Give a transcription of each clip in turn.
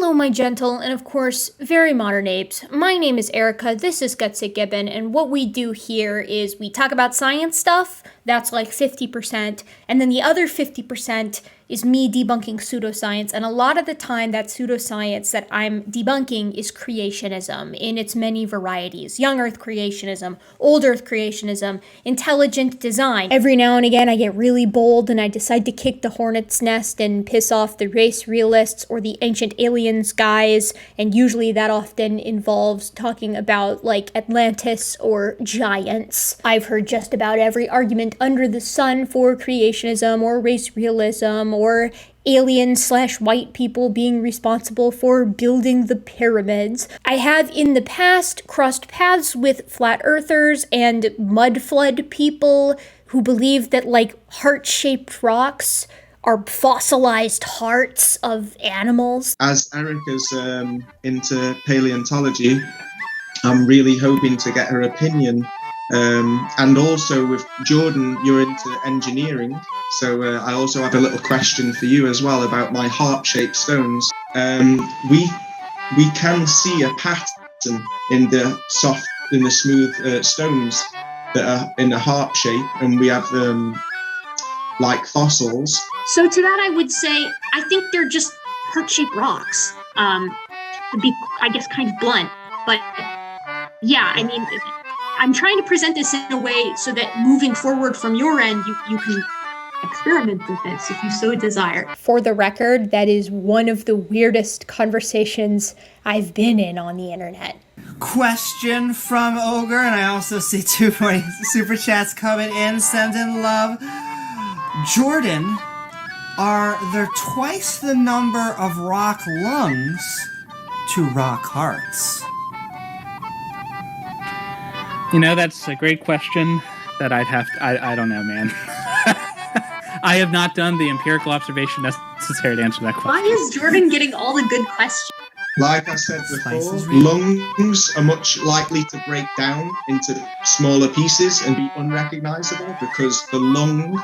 Hello, my gentle and, of course, very modern apes. My name is Erica, this is gutsickgibbon, and what we do here is we talk about science stuff, that's like 50%, and then the other 50% is me debunking pseudoscience, and a lot of the time that pseudoscience that I'm debunking is creationism in its many varieties. Young Earth creationism, old Earth creationism, intelligent design. Every now and again I get really bold and I decide to kick the hornet's nest and piss off the race realists or the ancient aliens guys, and usually that often involves talking about like Atlantis or giants. I've heard just about every argument under the sun for creationism or race realism or alien/white people being responsible for building the pyramids. I have in the past crossed paths with flat earthers and mud flood people who believe that like heart-shaped rocks are fossilized hearts of animals. As Erica's into paleontology, I'm really hoping to get her opinion. And also with Jordan, you're into engineering, so I also have a little question for you as well about my heart-shaped stones. We can see a pattern in the smooth stones that are in a heart shape, and we have like fossils. So to that, I would say I think they're just heart-shaped rocks. To be, I guess, kind of blunt, but yeah, I mean, I'm trying to present this in a way so that moving forward from your end, you can experiment with this if you so desire. For the record, that is one of the weirdest conversations I've been in on the internet. Question from Ogre, and I also see 2 super chats coming in. Send in love. Jordan, are there twice the number of rock lungs to rock hearts? You know, that's a great question that I'd have to, I don't know, man. I have not done the empirical observation necessary to answer that question. Why is Jordan getting all the good questions? Like I said before, lungs are much likely to break down into smaller pieces and be unrecognizable because the lung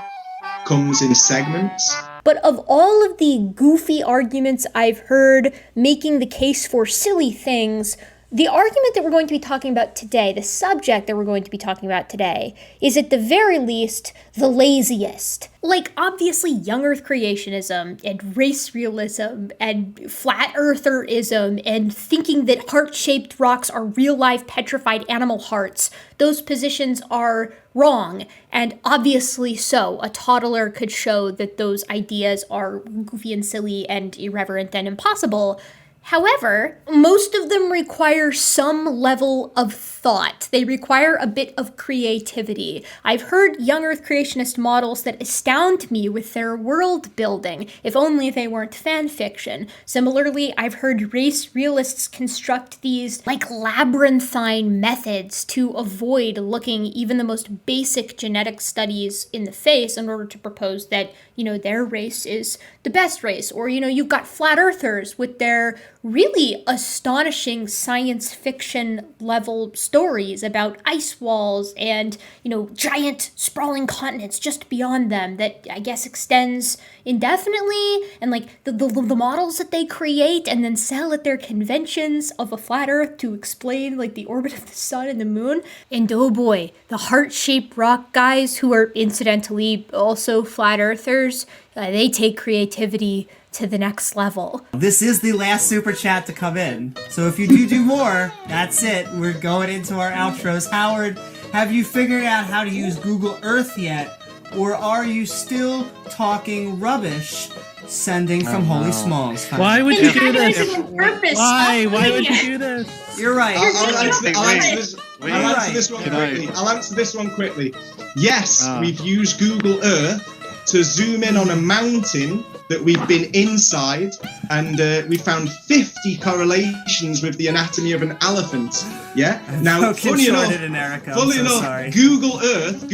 comes in segments. But of all of the goofy arguments I've heard making the case for silly things, the argument that we're going to be talking about today, the subject that we're going to be talking about today, is at the very least the laziest. Like, obviously, young Earth creationism and race realism and flat eartherism and thinking that heart-shaped rocks are real-life petrified animal hearts, those positions are wrong, and obviously so. A toddler could show that those ideas are goofy and silly and irreverent and impossible. However, most of them require some level of thought. They require a bit of creativity. I've heard young Earth creationist models that astound me with their world building, if only they weren't fan fiction. Similarly, I've heard race realists construct these like labyrinthine methods to avoid looking even the most basic genetic studies in the face in order to propose that, you know, their race is the best race. Or, you know, you've got flat earthers with their really astonishing science fiction level stories about ice walls and, you know, giant sprawling continents just beyond them that I guess extends indefinitely, and like the models that they create and then sell at their conventions of a flat earth to explain like the orbit of the sun and the moon. And oh boy, the heart-shaped rock guys, who are incidentally also flat earthers, they take creativity to the next level. This is the last super chat to come in, so if you do more, that's it. We're going into our outros. Howard, have you figured out how to use Google Earth yet, or are you still talking rubbish sending from Holy Smalls? Why would you do this? Why would you do this? You're right. I'll answer this one quickly. Yes, we've used Google Earth to zoom in on a mountain that we've been inside, and we found 50 correlations with the anatomy of an elephant. Yeah. Now, funny enough, Google Earth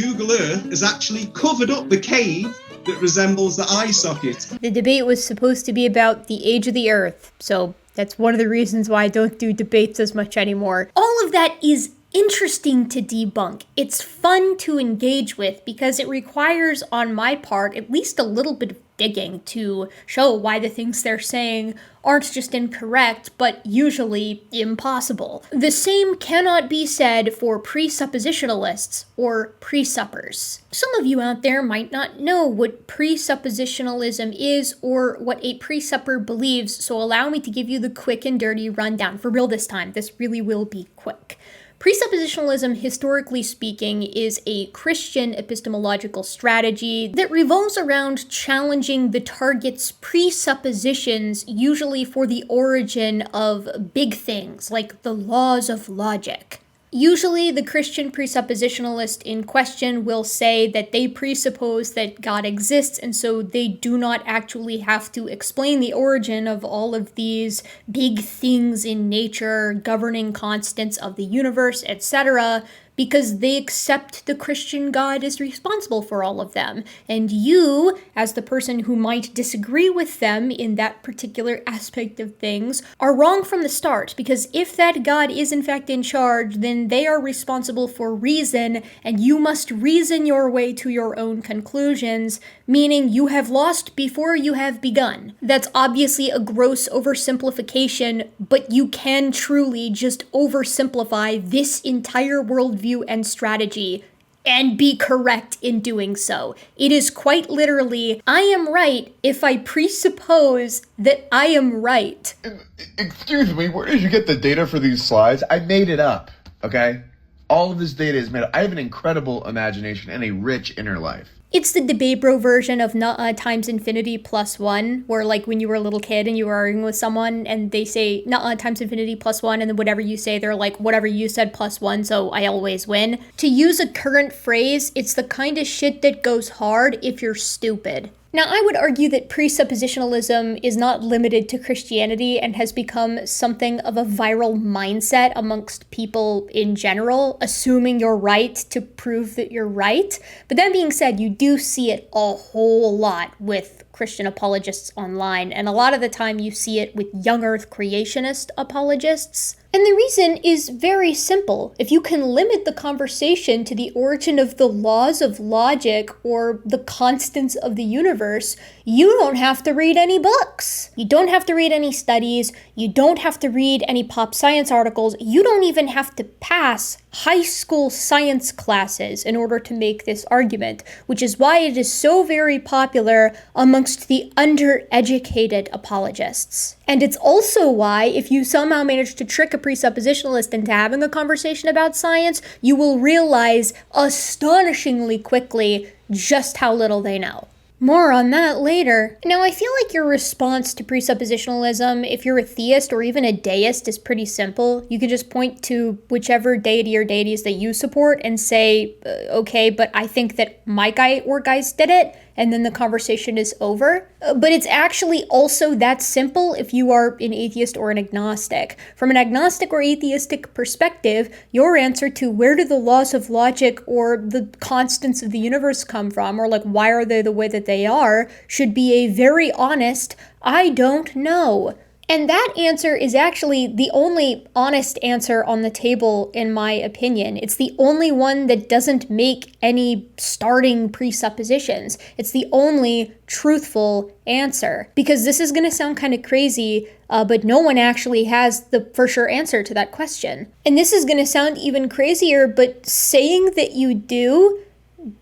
has actually covered up the cave that resembles the eye socket. The debate was supposed to be about the age of the Earth, so that's one of the reasons why I don't do debates as much anymore. All of that is interesting to debunk. It's fun to engage with because it requires, on my part, at least a little bit of digging to show why the things they're saying aren't just incorrect, but usually impossible. The same cannot be said for presuppositionalists or presuppers. Some of you out there might not know what presuppositionalism is or what a presupper believes, so allow me to give you the quick and dirty rundown. For real this time, this really will be quick. Presuppositionalism, historically speaking, is a Christian epistemological strategy that revolves around challenging the target's presuppositions, usually for the origin of big things like the laws of logic. Usually, the Christian presuppositionalist in question will say that they presuppose that God exists, and so they do not actually have to explain the origin of all of these big things in nature, governing constants of the universe, etc., because they accept the Christian God is responsible for all of them. And you, as the person who might disagree with them in that particular aspect of things, are wrong from the start, because if that God is in fact in charge, then they are responsible for reason, and you must reason your way to your own conclusions, meaning you have lost before you have begun. That's obviously a gross oversimplification, but you can truly just oversimplify this entire worldview and strategy and be correct in doing so. It is quite literally, I am right if I presuppose that I am right. Excuse me, where did you get the data for these slides? I made it up, okay? All of this data is made up. I have an incredible imagination and a rich inner life. It's the debate-bro version of times infinity plus 1, where like when you were a little kid and you were arguing with someone and they say times infinity plus 1, and then whatever you say, they're like, whatever you said plus 1, so I always win. To use a current phrase, it's the kind of shit that goes hard if you're stupid. Now, I would argue that presuppositionalism is not limited to Christianity and has become something of a viral mindset amongst people in general, assuming you're right to prove that you're right. But that being said, you do see it a whole lot with Christian apologists online, and a lot of the time you see it with young earth creationist apologists. And the reason is very simple. If you can limit the conversation to the origin of the laws of logic or the constants of the universe, you don't have to read any books. You don't have to read any studies. You don't have to read any pop science articles. You don't even have to pass high school science classes in order to make this argument, which is why it is so very popular amongst the undereducated apologists. And it's also why, if you somehow manage to trick a presuppositionalist into having a conversation about science, you will realize astonishingly quickly just how little they know. More on that later. Now, I feel like your response to presuppositionalism, if you're a theist or even a deist, is pretty simple. You can just point to whichever deity or deities that you support and say, okay, but I think that my guy or guys did it, and then the conversation is over. But it's actually also that simple if you are an atheist or an agnostic. From an agnostic or atheistic perspective, your answer to where do the laws of logic or the constants of the universe come from, or like why are they the way that they are, should be a very honest, I don't know. And that answer is actually the only honest answer on the table, in my opinion. It's the only one that doesn't make any starting presuppositions. It's the only truthful answer. Because this is going to sound kind of crazy, but no one actually has the for sure answer to that question. And this is going to sound even crazier, but saying that you do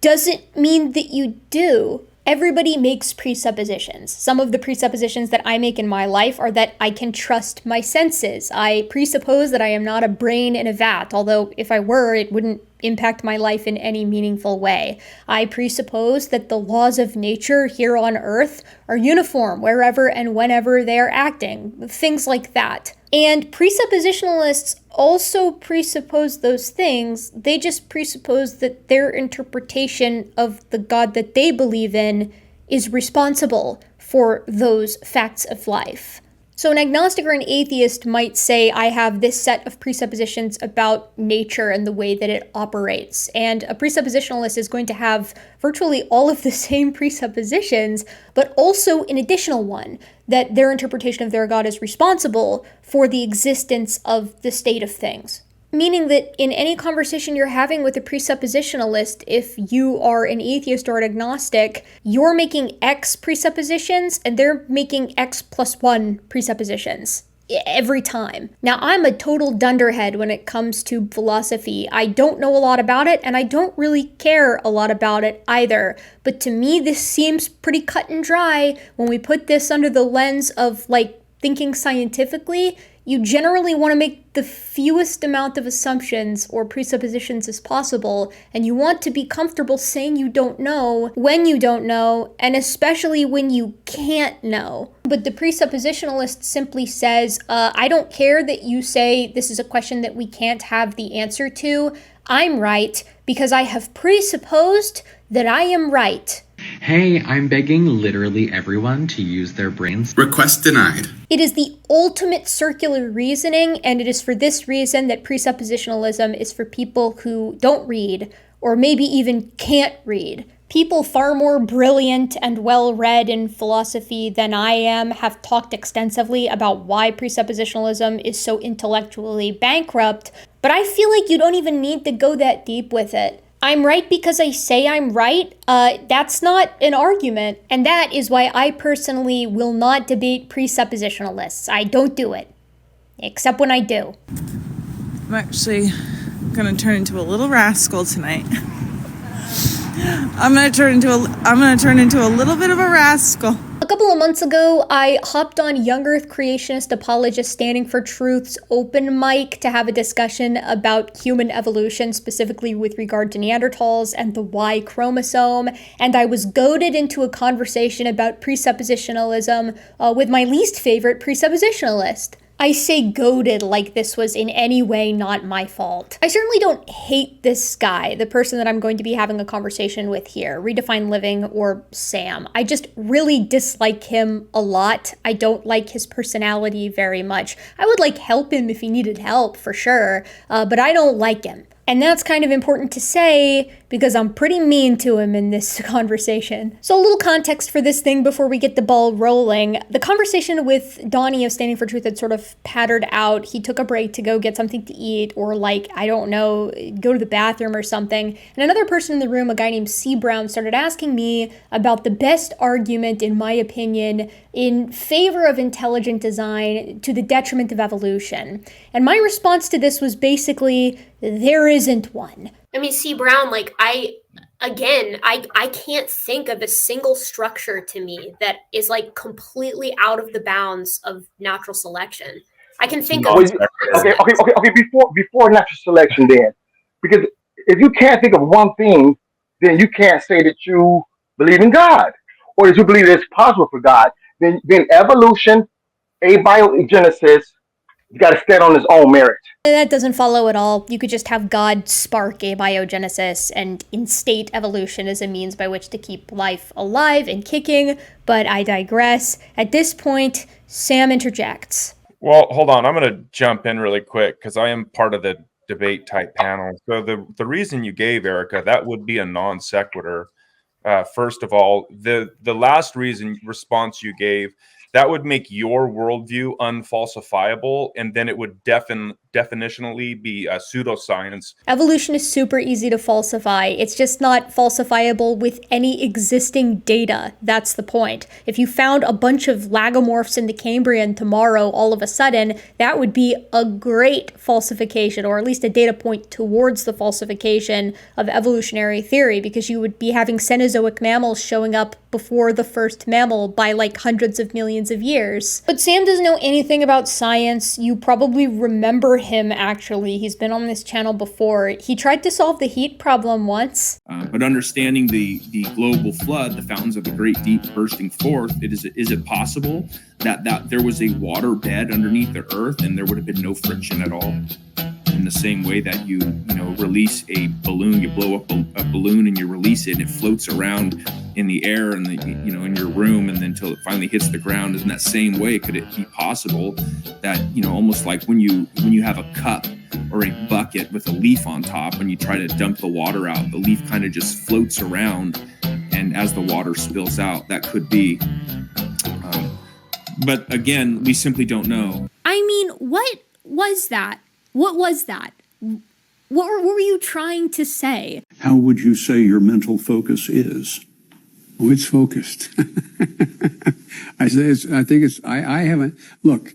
doesn't mean that you do. Everybody makes presuppositions. Some of the presuppositions that I make in my life are that I can trust my senses. I presuppose that I am not a brain in a vat, although if I were, it wouldn't impact my life in any meaningful way. I presuppose that the laws of nature here on Earth are uniform wherever and whenever they are acting, things like that. And presuppositionalists also presuppose those things. They just presuppose that their interpretation of the God that they believe in is responsible for those facts of life. So an agnostic or an atheist might say, I have this set of presuppositions about nature and the way that it operates. And a presuppositionalist is going to have virtually all of the same presuppositions, but also an additional one, that their interpretation of their God is responsible for the existence of the state of things. Meaning that in any conversation you're having with a presuppositionalist, if you are an atheist or an agnostic, you're making X presuppositions and they're making X plus 1 presuppositions. Every time. Now, I'm a total dunderhead when it comes to philosophy. I don't know a lot about it, and I don't really care a lot about it either. But to me, this seems pretty cut and dry when we put this under the lens of, like, thinking scientifically. You generally want to make the fewest amount of assumptions or presuppositions as possible, and you want to be comfortable saying you don't know when you don't know, and especially when you can't know. But the presuppositionalist simply says, I don't care that you say this is a question that we can't have the answer to. I'm right because I have presupposed that I am right. Hey, I'm begging literally everyone to use their brains. Request denied. It is the ultimate circular reasoning, and it is for this reason that presuppositionalism is for people who don't read, or maybe even can't read. People far more brilliant and well-read in philosophy than I am have talked extensively about why presuppositionalism is so intellectually bankrupt, but I feel like you don't even need to go that deep with it. I'm right because I say I'm right, that's not an argument, and that is why I personally will not debate presuppositionalists. I don't do it, except when I do. I'm actually gonna turn into a little rascal tonight. I'm gonna turn into a little bit of a rascal. A couple of months ago, I hopped on Young Earth Creationist Apologist Standing for Truth's open mic to have a discussion about human evolution, specifically with regard to Neanderthals and the Y chromosome, and I was goaded into a conversation about presuppositionalism with my least favorite presuppositionalist. I say goaded like this was in any way not my fault. I certainly don't hate this guy, the person that I'm going to be having a conversation with here, Redefine Living or Sam. I just really dislike him a lot. I don't like his personality very much. I would like help him if he needed help, for sure, but I don't like him. And that's kind of important to say because I'm pretty mean to him in this conversation. So a little context for this thing before we get the ball rolling. The conversation with Donnie of Standing for Truth had sort of pattered out. He took a break to go get something to eat or, like, I don't know, go to the bathroom or something. And another person in the room, a guy named C. Brown, started asking me about the best argument, in my opinion, in favor of intelligent design to the detriment of evolution. And my response to this was basically, there isn't one. I mean, C. Brown, like, I can't think of a single structure to me that is, like, completely out of the bounds of natural selection. I can think of... Okay, before natural selection then. Because if you can't think of one thing, then you can't say that you believe in God. Or that you believe it's possible for God. Then evolution, abiogenesis, you got to stand on its own merit. That doesn't follow at all. You could just have God spark abiogenesis and instate evolution as a means by which to keep life alive and kicking, but I digress. At this point, Sam interjects. Well, hold on. I'm going to jump in really quick because I am part of the debate type panel. So the reason you gave, Erica, that would be a non sequitur. First of all, the last response you gave, that would make your worldview unfalsifiable, and then it would definitionally be a pseudoscience. Evolution is super easy to falsify. It's just not falsifiable with any existing data. That's the point. If you found a bunch of lagomorphs in the Cambrian tomorrow, all of a sudden, that would be a great falsification, or at least a data point towards the falsification of evolutionary theory, because you would be having Cenozoic mammals showing up before the first mammal by like hundreds of millions of years. But Sam doesn't know anything about science. You probably remember him, actually. He's been on this channel before. He tried to solve the heat problem once. But understanding the global flood, the fountains of the great deep bursting forth, is it possible that there was a water bed underneath the earth and there would have been no friction at all? In the same way that you release a balloon, you blow up a balloon and you release it and it floats around in the air and in your room and then until it finally hits the ground. In that same way, could it be possible that almost like when you have a cup or a bucket with a leaf on top, when you try to dump the water out, the leaf kind of just floats around, and as the water spills out, that could be. But again, we simply don't know. I mean, what was that? What was that? What were you trying to say? How would you say your mental focus is? Oh, it's focused. I haven't, look,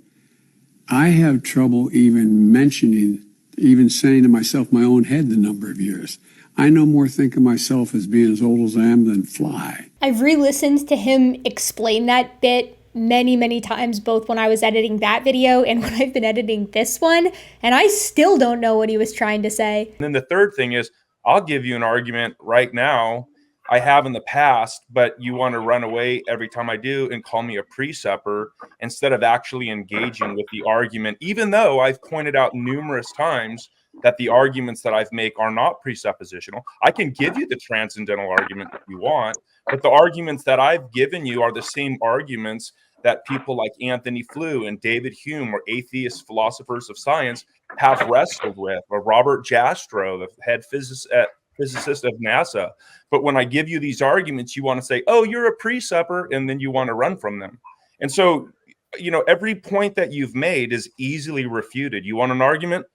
I have trouble even saying to myself my own head the number of years. I no more think of myself as being as old as I am than fly. I've re-listened to him explain that bit many, many times, both when I was editing that video and when I've been editing this one, and I still don't know what he was trying to say. And then the third thing is, I'll give you an argument right now. I have in the past, but you want to run away every time I do and call me a presupper instead of actually engaging with the argument, even though I've pointed out numerous times that the arguments that I've make are not presuppositional. I can give you the transcendental argument if you want, but the arguments that I've given you are the same arguments that people like Anthony Flew and David Hume, or atheist philosophers of science, have wrestled with, or Robert Jastrow, the head physicist of NASA. But when I give you these arguments, you want to say, oh, you're a presupper, and then you want to run from them. And so, every point that you've made is easily refuted. You want an argument?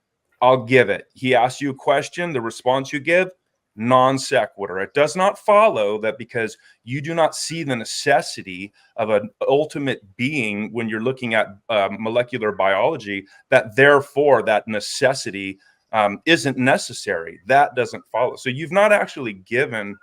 I'll give it. He asks you a question, the response you give, non sequitur. It does not follow that because you do not see the necessity of an ultimate being when you're looking at molecular biology, that therefore that necessity isn't necessary. That doesn't follow. So you've not actually given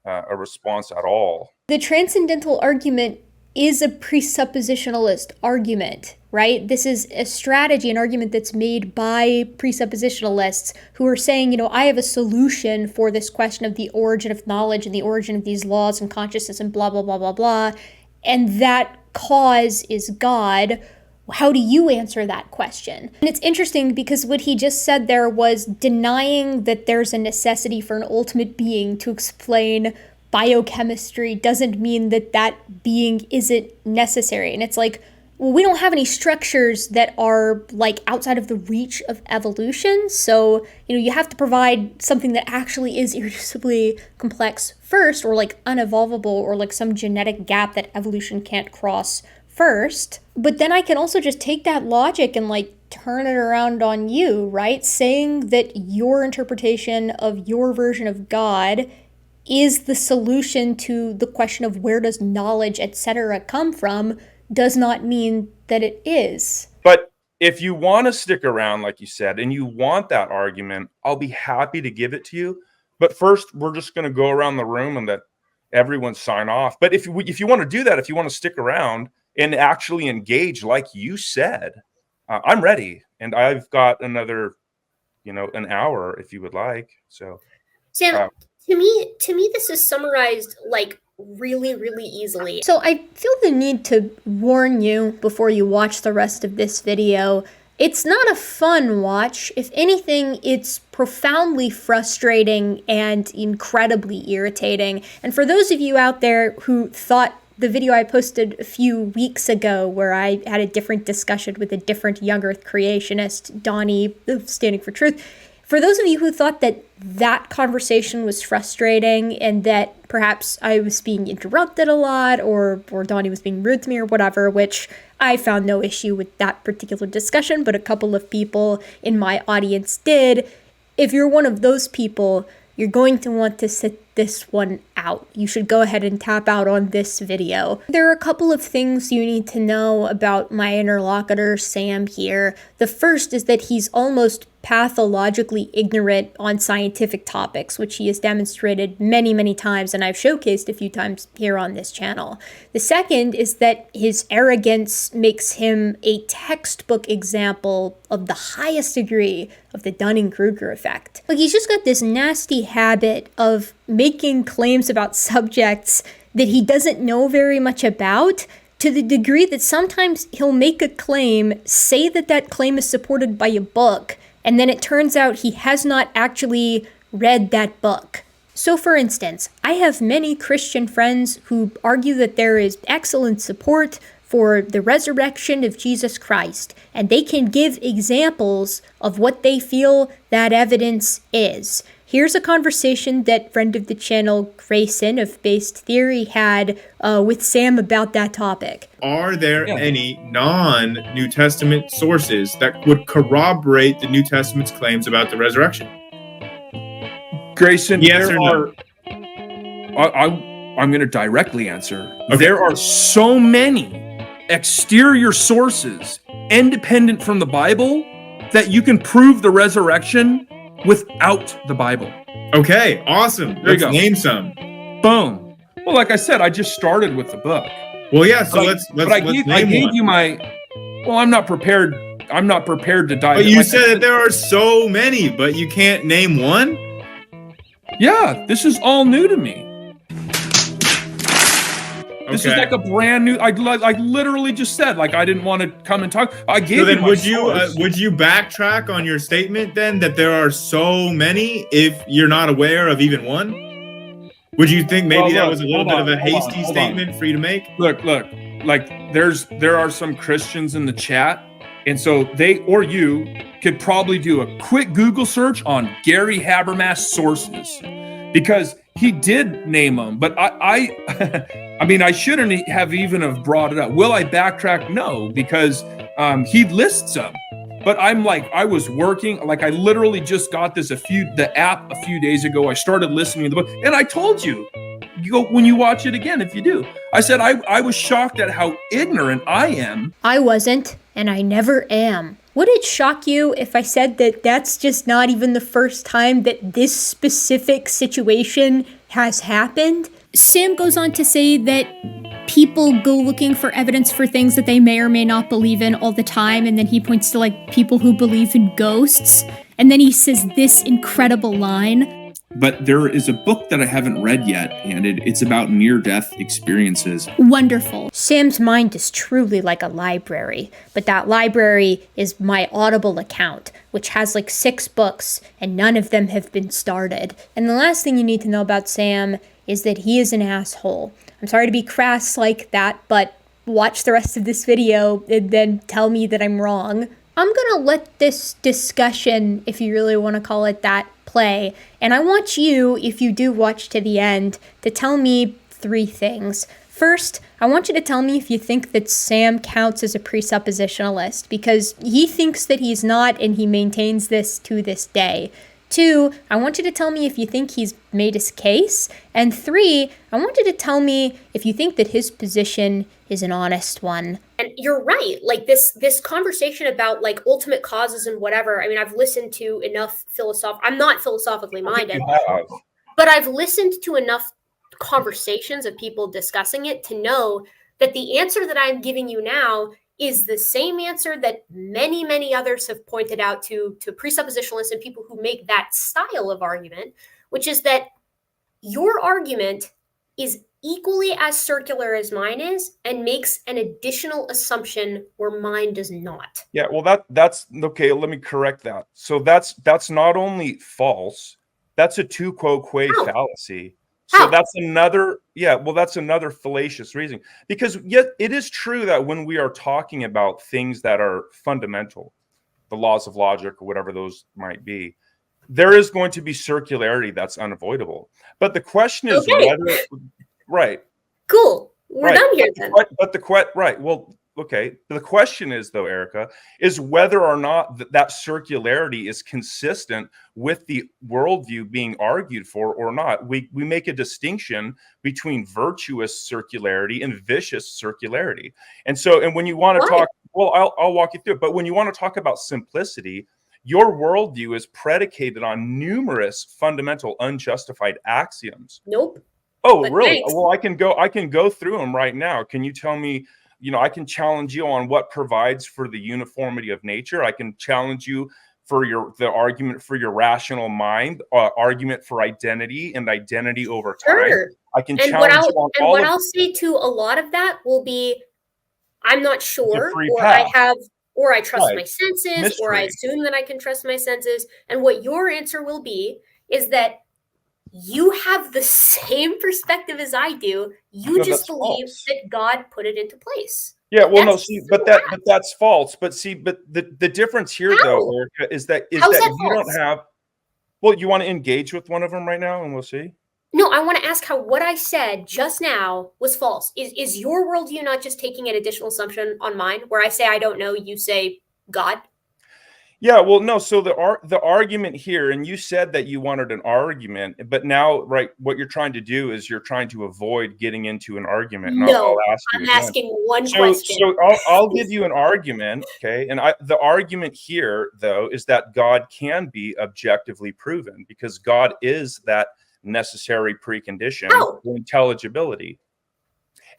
a response at all. The transcendental argument is a presuppositionalist argument, right? This is a strategy, an argument that's made by presuppositionalists who are saying, I have a solution for this question of the origin of knowledge and the origin of these laws and consciousness and blah, blah, blah, blah, blah. And that cause is God. How do you answer that question? And it's interesting because what he just said there was denying that there's a necessity for an ultimate being to explain biochemistry doesn't mean that that being isn't necessary. And it's like, well, we don't have any structures that are like outside of the reach of evolution. So, you have to provide something that actually is irreducibly complex first, or like unevolvable, or like some genetic gap that evolution can't cross first. But then I can also just take that logic and like turn it around on you, right? Saying that your interpretation of your version of God is the solution to the question of where does knowledge, etc., come from, does not mean that it is. But if you want to stick around, like you said, and you want that argument, I'll be happy to give it to you. But first, we're just going to go around the room and let everyone sign off. But if you want to do that, if you want to stick around and actually engage, like you said, I'm ready. And I've got another, an hour if you would like. So, Sam, to me, this is summarized like really, really easily. So I feel the need to warn you before you watch the rest of this video. It's not a fun watch. If anything, it's profoundly frustrating and incredibly irritating. And for those of you out there who thought the video I posted a few weeks ago where I had a different discussion with a different young earth creationist, Donnie, standing for truth, for those of you who thought that that conversation was frustrating and that perhaps I was being interrupted a lot or Donnie was being rude to me or whatever, which I found no issue with that particular discussion, but a couple of people in my audience did. If you're one of those people, you're going to want to sit this one out. You should go ahead and tap out on this video. There are a couple of things you need to know about my interlocutor, Sam, here. The first is that he's almost pathologically ignorant on scientific topics, which he has demonstrated many, many times, and I've showcased a few times here on this channel. The second is that his arrogance makes him a textbook example of the highest degree of the Dunning-Kruger effect. Like, he's just got this nasty habit of making claims about subjects that he doesn't know very much about, to the degree that sometimes he'll make a claim, say that that claim is supported by a book, and then it turns out he has not actually read that book. So for instance, I have many Christian friends who argue that there is excellent support for the resurrection of Jesus Christ, and they can give examples of what they feel that evidence is. Here's a conversation that friend of the channel, Grayson of Based Theory, had with Sam about that topic. Are there any non-New Testament sources that would corroborate the New Testament's claims about the resurrection? Grayson, yes or no? I'm going to directly answer. Okay. There are so many exterior sources independent from the Bible that you can prove the resurrection without the Bible. Okay, awesome. Let's name some. Boom. Well, like I said, I just started with the book. Well, yeah. So let's I gave you my. Well, I'm not prepared. I'm not prepared to dive. But you said that there are so many, but you can't name one. Yeah, this is all new to me. This is like a brand new. I literally just said I didn't want to come and talk. I gave. So then, would you backtrack on your statement then that there are so many if you're not aware of even one? Would you think maybe that was a little bit of a hasty statement for you to make? Look. There are some Christians in the chat, and so they or you could probably do a quick Google search on Gary Habermas sources, because he did name them, but I mean, I shouldn't have even have brought it up. Will I backtrack? No, because he lists them. But I was working, I literally just got the app a few days ago. I started listening to the book, and I told you go when you watch it again, if you do. I said I was shocked at how ignorant I am. I wasn't, and I never am. Would it shock you if I said that that's just not even the first time that this specific situation has happened? Sam goes on to say that people go looking for evidence for things that they may or may not believe in all the time, and then he points to people who believe in ghosts, and then he says this incredible line. But there is a book that I haven't read yet, and it's about near-death experiences. Wonderful. Sam's mind is truly like a library, but that library is my Audible account, which has 6 books, and none of them have been started. And the last thing you need to know about Sam is that he is an asshole. I'm sorry to be crass like that, but watch the rest of this video and then tell me that I'm wrong. I'm gonna let this discussion, if you really want to call it that, play. And I want you, if you do watch to the end, to tell me 3 things. First, I want you to tell me if you think that Sam counts as a presuppositionalist, because he thinks that he's not, and he maintains this to this day. 2, I want you to tell me if you think he's made his case. And 3, I want you to tell me if you think that his position is an honest one. And you're right. This conversation about ultimate causes and whatever. I mean, I've listened to enough I'm not philosophically minded, but I've listened to enough conversations of people discussing it to know that the answer that I'm giving you now is the same answer that many, many others have pointed out to presuppositionalists and people who make that style of argument, which is that your argument is equally as circular as mine is and makes an additional assumption where mine does not. Yeah, well, that's okay. Let me correct that. So that's not only false, that's a tu quoque fallacy. So that's another, that's another fallacious reasoning. Because yet it is true that when we are talking about things that are fundamental, the laws of logic or whatever those might be, there is going to be circularity that's unavoidable. But the question is whether, right. Cool. We're done here then. But the question is, though, Erica, is whether or not that circularity is consistent with the worldview being argued for or not. We make a distinction between virtuous circularity and vicious circularity. And when you want to talk, well, I'll walk you through it. But when you want to talk about simplicity, your worldview is predicated on numerous fundamental unjustified axioms. Nope. Oh, but really? Thanks. Well, I can go through them right now. Can you tell me? I can challenge you on what provides for the uniformity of nature. I can challenge you for the argument for your rational mind, argument for identity and identity over time. Sure. I can challenge you on all what I'll say to a lot of that will be, I'm not sure, or I trust my senses, mystery. Or I assume that I can trust my senses. And what your answer will be is that you have the same perspective as I do. You just believe that God put it into place. Yeah, well, but that's false. But the difference here, though, Erica, is that you don't have. Well, you want to engage with one of them right now, and we'll see. No, I want to ask how what I said just now was false. Is your worldview not just taking an additional assumption on mine, where I say I don't know, you say God? Yeah, well, no. So the argument here, and you said that you wanted an argument, but now, right, what you're trying to do is you're trying to avoid getting into an argument. No, I'm asking one question. So I'll give you an argument, okay? And the argument here, though, is that God can be objectively proven because God is that necessary precondition for intelligibility.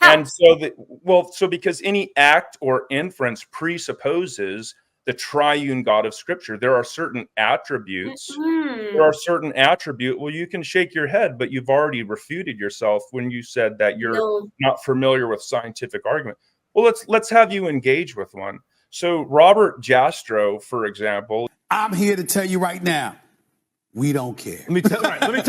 How? And so because any act or inference presupposes the triune God of Scripture. There are certain attributes. Well, you can shake your head, but you've already refuted yourself when you said that you're not familiar with scientific argument. Well, let's have you engage with one. So Robert Jastrow, for example. I'm here to tell you right now, we don't care. Let me tell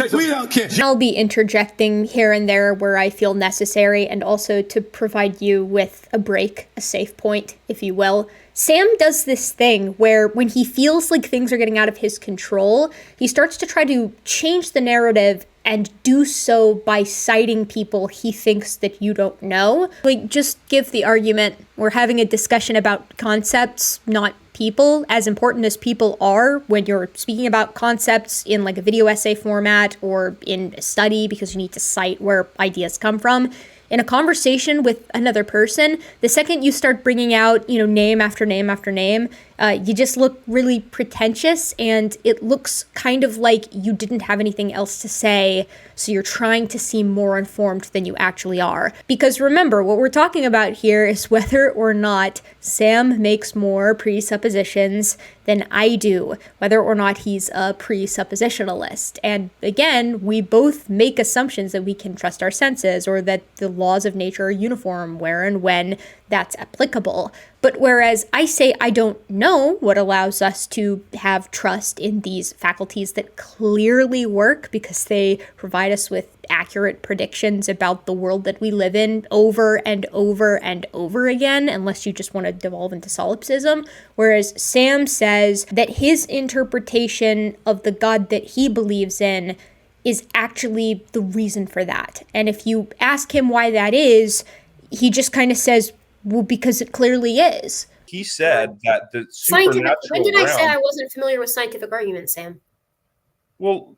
you, we don't care. I'll be interjecting here and there where I feel necessary, and also to provide you with a break, a safe point, if you will. Sam does this thing where when he feels like things are getting out of his control, he starts to try to change the narrative and do so by citing people he thinks that you don't know. Like, just give the argument. We're having a discussion about concepts, not people, as important as people are when you're speaking about concepts in like a video essay format or in a study, because you need to cite where ideas come from. In a conversation with another person, the second you start bringing out, name after name after name, you just look really pretentious, and it looks kind of like you didn't have anything else to say, so you're trying to seem more informed than you actually are. Because remember, what we're talking about here is whether or not Sam makes more presuppositions than I do, whether or not he's a presuppositionalist. And again, we both make assumptions that we can trust our senses, or that the laws of nature are uniform where and when that's applicable. But whereas I say I don't know what allows us to have trust in these faculties that clearly work because they provide us with accurate predictions about the world that we live in over and over and over again, unless you just want to devolve into solipsism. Whereas Sam says that his interpretation of the God that he believes in is actually the reason for that. And if you ask him why that is, he just kind of says, well, because it clearly is. He said that the supernatural When did I say realm- I wasn't familiar with scientific arguments, Sam? Well,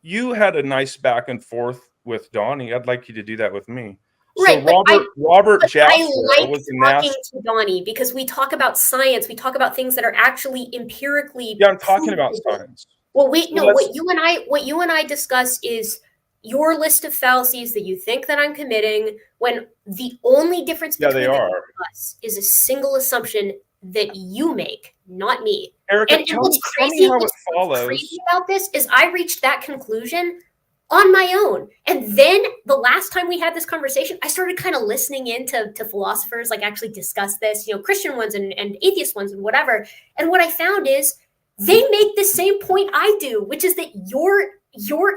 you had a nice back and forth with Donnie. I'd like you to do that with me. Right, so Robert Jastrow I like was the talking to Donnie because we talk about science. We talk about things that are actually empirically. Yeah, I'm talking about science. Well, wait, no. What you and I discuss is your list of fallacies that you think that I'm committing, when the only difference between us is a single assumption that you make, not me. Erica, and what's crazy about this is I reached that conclusion on my own. And then the last time we had this conversation, I started kind of listening into philosophers, like actually discuss this, Christian ones and atheist ones and whatever. And what I found is they make the same point I do, which is that your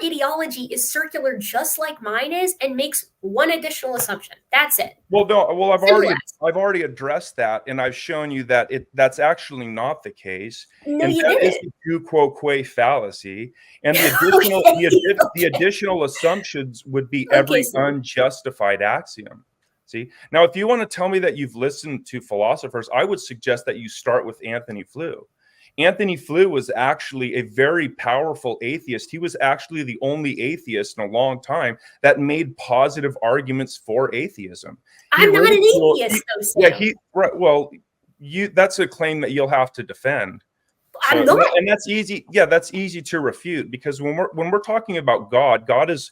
ideology is circular just like mine is, and makes one additional assumption. That's it. Well, no. Well, I've already addressed that, and I've shown you that that's actually not the case. No, and you that didn't. is the tu quo quo fallacy, and the additional assumptions would be every unjustified axiom. See, now, if you want to tell me that you've listened to philosophers, I would suggest that you start with Anthony Flew. Anthony Flew was actually a very powerful atheist. He was actually the only atheist in a long time that made positive arguments for atheism. I'm not an atheist, though, Sam. Yeah, that's a claim that you'll have to defend. I'm not. And that's easy. Yeah, that's easy to refute, because when we're talking about God is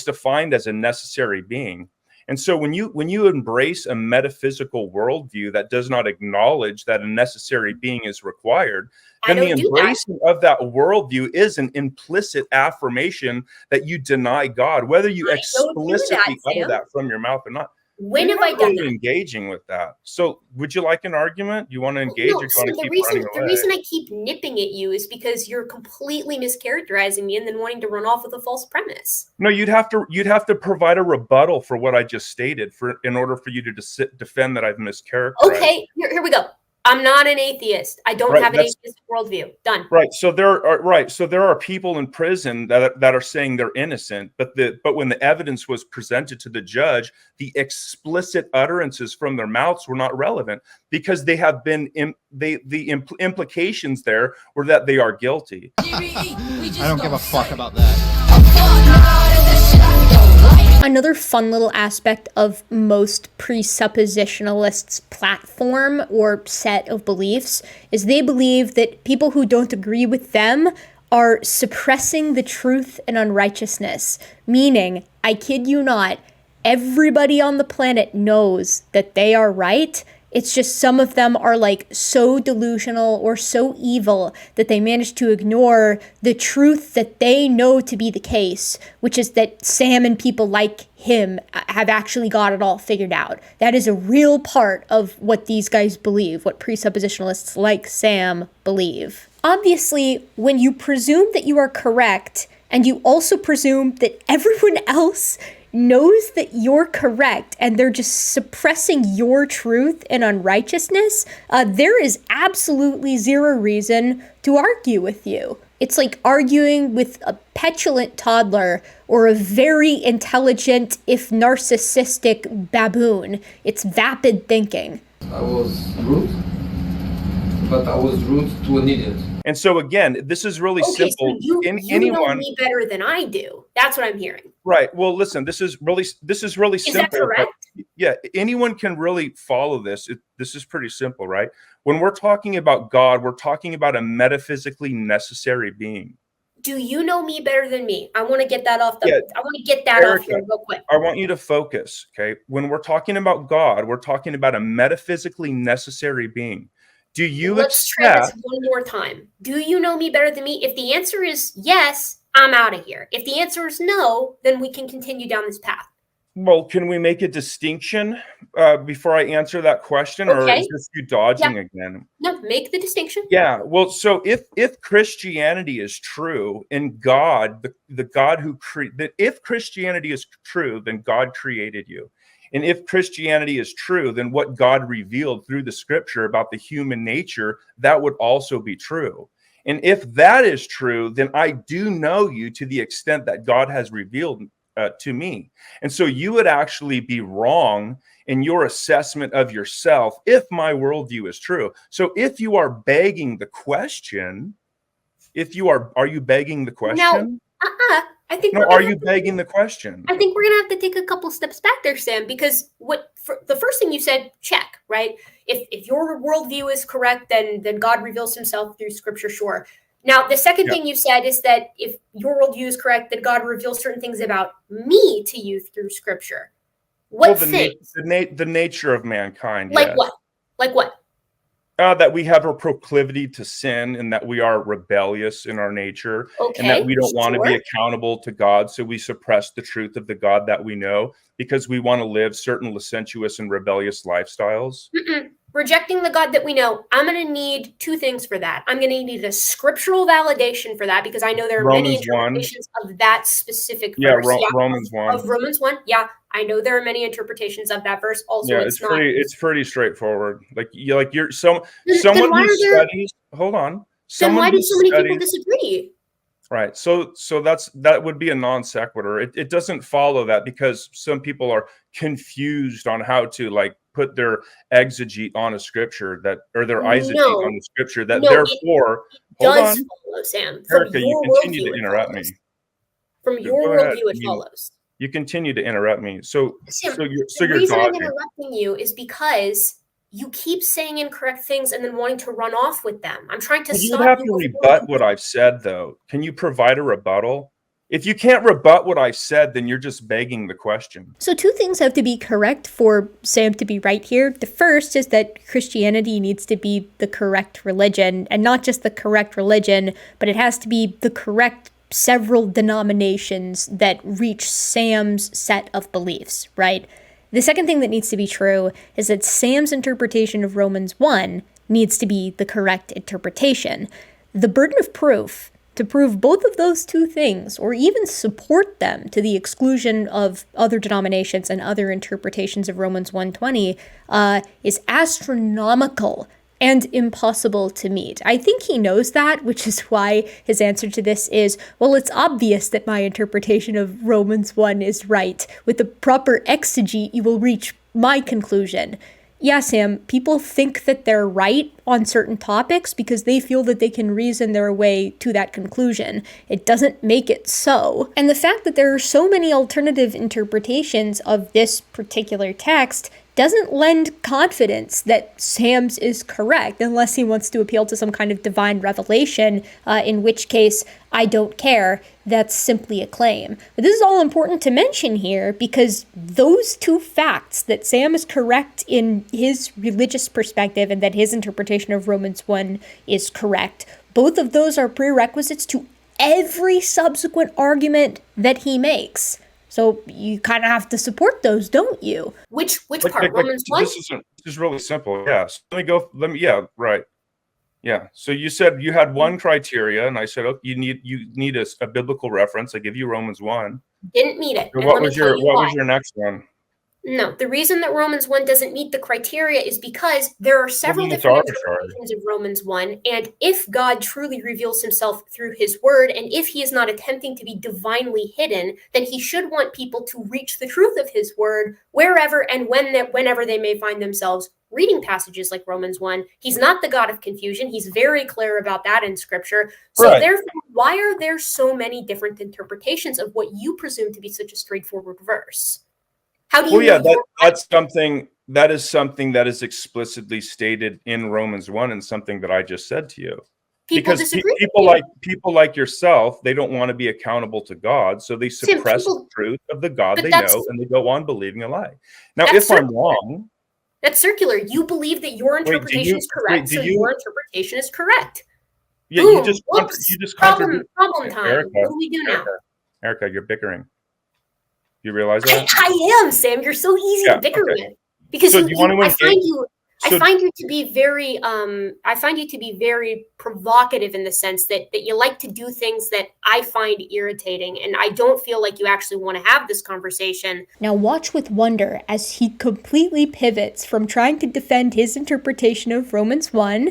defined as a necessary being. And so when you embrace a metaphysical worldview that does not acknowledge that a necessary being is required, then the embracing of that worldview is an implicit affirmation that you deny God, whether you explicitly utter that from your mouth or not. When have I done that? Engaging with that. So would you like an argument? Do you want to engage? No, or do you so want to the keep reason I keep nipping at you is because you're completely mischaracterizing me and then wanting to run off with a false premise. No, you'd have to provide a rebuttal for what I just stated in order for you to defend that I've mischaracterized. Okay, here we go. I'm not an atheist. I don't Right, have an that's- atheist worldview. Done. Right. So there are people in prison that are saying they're innocent, but when the evidence was presented to the judge, the explicit utterances from their mouths were not relevant because they have been implications there were that they are guilty. I don't give a fuck about that. Another fun little aspect of most presuppositionalists' platform or set of beliefs is they believe that people who don't agree with them are suppressing the truth and unrighteousness, meaning, I kid you not, everybody on the planet knows that they are right. It's just some of them are like so delusional or so evil that they manage to ignore the truth that they know to be the case, which is that Sam and people like him have actually got it all figured out. That is a real part of what these guys believe, what presuppositionalists like Sam believe. Obviously, when you presume that you are correct, and you also presume that everyone else knows that you're correct and they're just suppressing your truth and unrighteousness, there is absolutely zero reason to argue with you. It's like arguing with a petulant toddler or a very intelligent, if narcissistic, baboon. It's vapid thinking. I was rude, but I was rude to an idiot. And so again, this is really simple. So you know me better than I do. That's what I'm hearing. Right. Well, listen, this is really simple. Is that correct? Yeah, anyone can really follow this. This is pretty simple, right? When we're talking about God, we're talking about a metaphysically necessary being. Do you know me better than me? I want to get that off Erica, off here real quick. I want you to focus, okay? When we're talking about God, we're talking about a metaphysically necessary being. Do you Let's try this one more time. Do you know me better than me? If the answer is yes, I'm out of here. If the answer is no, then we can continue down this path. Well, can we make a distinction before I answer that question, or is this you dodging again? No, make the distinction. Yeah. Well, so if Christianity is true, and God, the God who created, if Christianity is true, then God created you. And if Christianity is true, then what God revealed through the scripture about the human nature, that would also be true. And if that is true, then I do know you to the extent that God has revealed to me. And so you would actually be wrong in your assessment of yourself if my worldview is true. So if you are begging the question, are you begging the question? No, I think. No, are you begging the question? I think we're gonna have to take a couple steps back there, Sam, because the first thing you said, check, right? If your worldview is correct, then God reveals himself through scripture, sure. Now, the second thing you said is that if your worldview is correct, then God reveals certain things about me to you through scripture. What things? The nature of mankind. Like yes. what? Like what? That we have a proclivity to sin and that we are rebellious in our nature, and that we don't want to be accountable to God. So we suppress the truth of the God that we know because we want to live certain licentious and rebellious lifestyles. Rejecting the God that we know, I'm going to need two things for that. I'm going to need a scriptural validation for that because I know there are many interpretations of that specific verse. Romans 1. Of Romans 1, yeah. I know there are many interpretations of that verse. Also, it's pretty straightforward. Someone who studies. Hold on. Then why do so many people disagree? Right. So that would be a non sequitur. It doesn't follow that because some people are confused on how to put their exegete on a scripture or their eisegete on the scripture therefore does follow, Sam. Erica, you continue to interrupt me. From your worldview, it follows. You continue to interrupt me. So the reason I'm interrupting you is because you keep saying incorrect things and then wanting to run off with them. I'm trying to stop you. You have to rebut what I've said, though. Can you provide a rebuttal? If you can't rebut what I've said, then you're just begging the question. So two things have to be correct for Sam to be right here. The first is that Christianity needs to be the correct religion, and not just the correct religion, but it has to be the correct several denominations that reach Sam's set of beliefs, right? The second thing that needs to be true is that Sam's interpretation of Romans 1 needs to be the correct interpretation. The burden of proof to prove both of those two things, or even support them to the exclusion of other denominations and other interpretations of Romans 1:20, is astronomical and impossible to meet. I think he knows that, which is why his answer to this is, well, it's obvious that my interpretation of Romans 1 is right. With the proper exegete, you will reach my conclusion. Yeah, Sam, people think that they're right on certain topics because they feel that they can reason their way to that conclusion. It doesn't make it so. And the fact that there are so many alternative interpretations of this particular text doesn't lend confidence that Sam's is correct, unless he wants to appeal to some kind of divine revelation, in which case, I don't care. That's simply a claim. But this is all important to mention here because those two facts, that Sam is correct in his religious perspective and that his interpretation of Romans 1 is correct, both of those are prerequisites to every subsequent argument that he makes. So you kind of have to support those, don't you? Which part? Romans 1? This is really simple. Yeah. So yeah, right. Yeah. So you said you had one criteria, and I said, oh, you need a biblical reference. I give you Romans 1. Didn't meet it. So what was your next one? No, the reason that Romans 1 doesn't meet the criteria is because there are several different interpretations of Romans 1, and if God truly reveals himself through his word, and if he is not attempting to be divinely hidden, then he should want people to reach the truth of his word wherever and whenever they may find themselves reading passages like Romans 1. He's not the God of confusion. He's very clear about that in scripture. So therefore, why are there so many different interpretations of what you presume to be such a straightforward verse? How do you that is something that is explicitly stated in Romans 1 and something that I just said to you. Because people like yourself, they don't want to be accountable to God, so they suppress the truth of the God they know, and they go on believing a lie. Now, if I'm wrong, that's circular. You believe that your interpretation is correct, so your interpretation is correct. Yeah, boom, you just problem time. Erica, what do we do now? Erica, you're bickering. You realize that? I am, Sam. You're so easy to bicker with because I find you to be very provocative in the sense that you like to do things that I find irritating, and I don't feel like you actually want to have this conversation. Now watch with wonder as he completely pivots from trying to defend his interpretation of Romans 1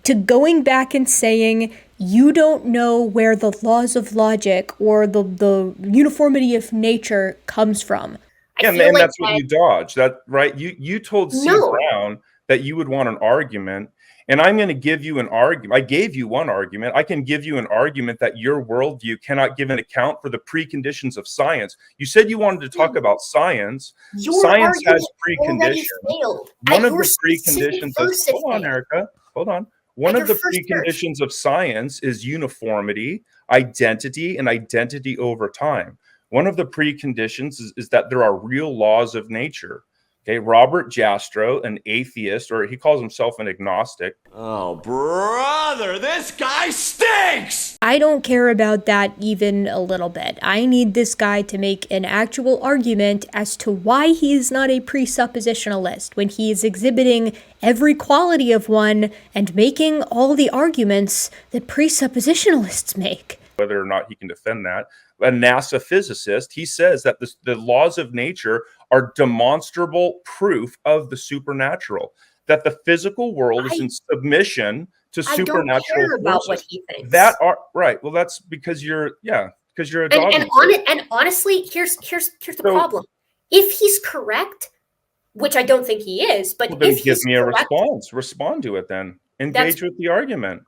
to going back and saying, you don't know where the laws of logic or the uniformity of nature comes from. And that's what you dodge. That right? You told C. Brown that you would want an argument, and I'm going to give you an argument. I gave you one argument. I can give you an argument that your worldview cannot give an account for the preconditions of science. You said you wanted to talk about science. Science has preconditions. One of the preconditions is, hold on, Erica. Hold on. One of the preconditions of science is uniformity, identity, and identity over time. One of the preconditions is that there are real laws of nature. Okay, Robert Jastrow, an atheist, or he calls himself an agnostic. Oh, brother, this guy stinks! I don't care about that even a little bit. I need this guy to make an actual argument as to why he is not a presuppositionalist when he is exhibiting every quality of one and making all the arguments that presuppositionalists make. Whether or not he can defend that. A NASA physicist, he says that the laws of nature are demonstrable proof of the supernatural, that the physical world is in submission to supernatural forces. I don't care about what he thinks. Well, that's because you're a dog. And honestly, here's the problem. If he's correct, which I don't think he is, but then if give he's me a correct, response. Respond to it then. Engage with the argument.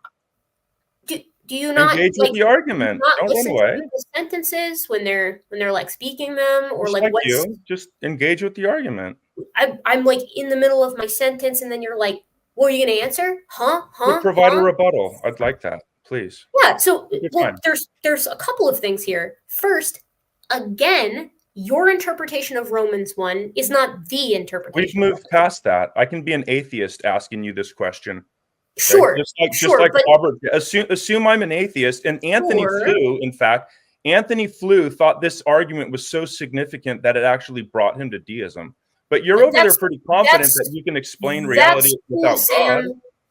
Do you not engage with the argument? Don't run away. To sentences when they're like speaking them, or just like what's you just engage with the argument. I'm like in the middle of my sentence, and then you're like, "What are you going to answer? Huh? Provide a rebuttal. I'd like that, please." Yeah. So there's a couple of things here. First, again, your interpretation of Romans 1 is not the interpretation. We've moved past that. I can be an atheist asking you this question. Sure, okay? Just like Robert. Assume I'm an atheist, and Anthony Flew. In fact, Anthony Flew thought this argument was so significant that it actually brought him to deism. But you're over there pretty confident that you can explain reality without God.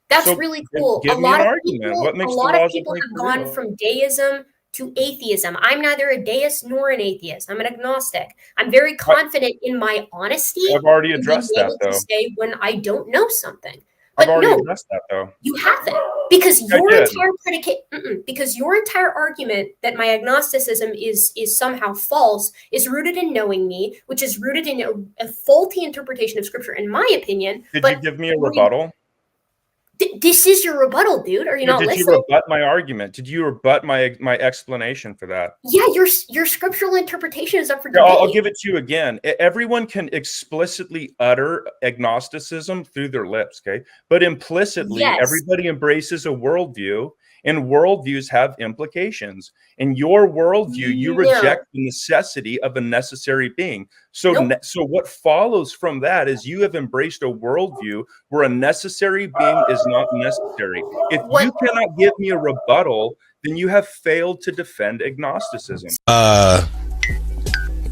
That's really cool. Give me an argument. What makes a lot of people have gone from deism to atheism. I'm neither a deist nor an atheist. I'm an agnostic. I'm very confident in my honesty. I've already addressed that, though. To say when I don't know something. I've already addressed that, though. You haven't, because your entire argument that my agnosticism is somehow false is rooted in knowing me, which is rooted in a faulty interpretation of Scripture, in my opinion. Did you give me a rebuttal? This is your rebuttal, dude. Are you not listening? Did you rebut my argument? Did you rebut my explanation for that? Yeah, your scriptural interpretation is up for debate. I'll give it to you again. Everyone can explicitly utter agnosticism through their lips, okay? But implicitly, everybody embraces a worldview, and worldviews have implications. In your worldview, you reject the necessity of a necessary being. So what follows from that is you have embraced a worldview where a necessary being is not necessary. If you cannot give me a rebuttal, then you have failed to defend agnosticism.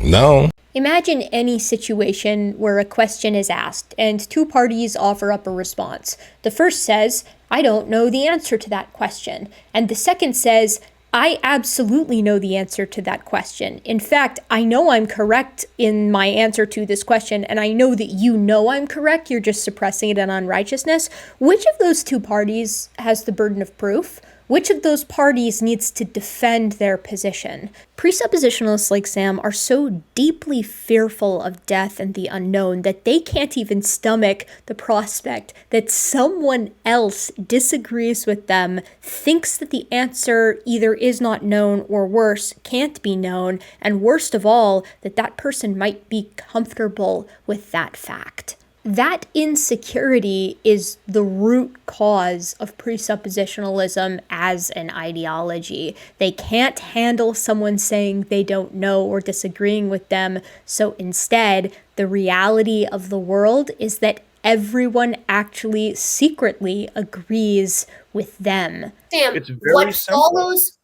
No. Imagine any situation where a question is asked and two parties offer up a response. The first says, I don't know the answer to that question. And the second says, I absolutely know the answer to that question. In fact, I know I'm correct in my answer to this question, and I know that you know I'm correct. You're just suppressing it in unrighteousness. Which of those two parties has the burden of proof? Which of those parties needs to defend their position? Presuppositionalists like Sam are so deeply fearful of death and the unknown that they can't even stomach the prospect that someone else disagrees with them, thinks that the answer either is not known or worse, can't be known, and worst of all, that that person might be comfortable with that fact. That insecurity is the root cause of presuppositionalism as an ideology. They can't handle someone saying they don't know or disagreeing with them, so instead, the reality of the world is that everyone actually secretly agrees with them. Sam,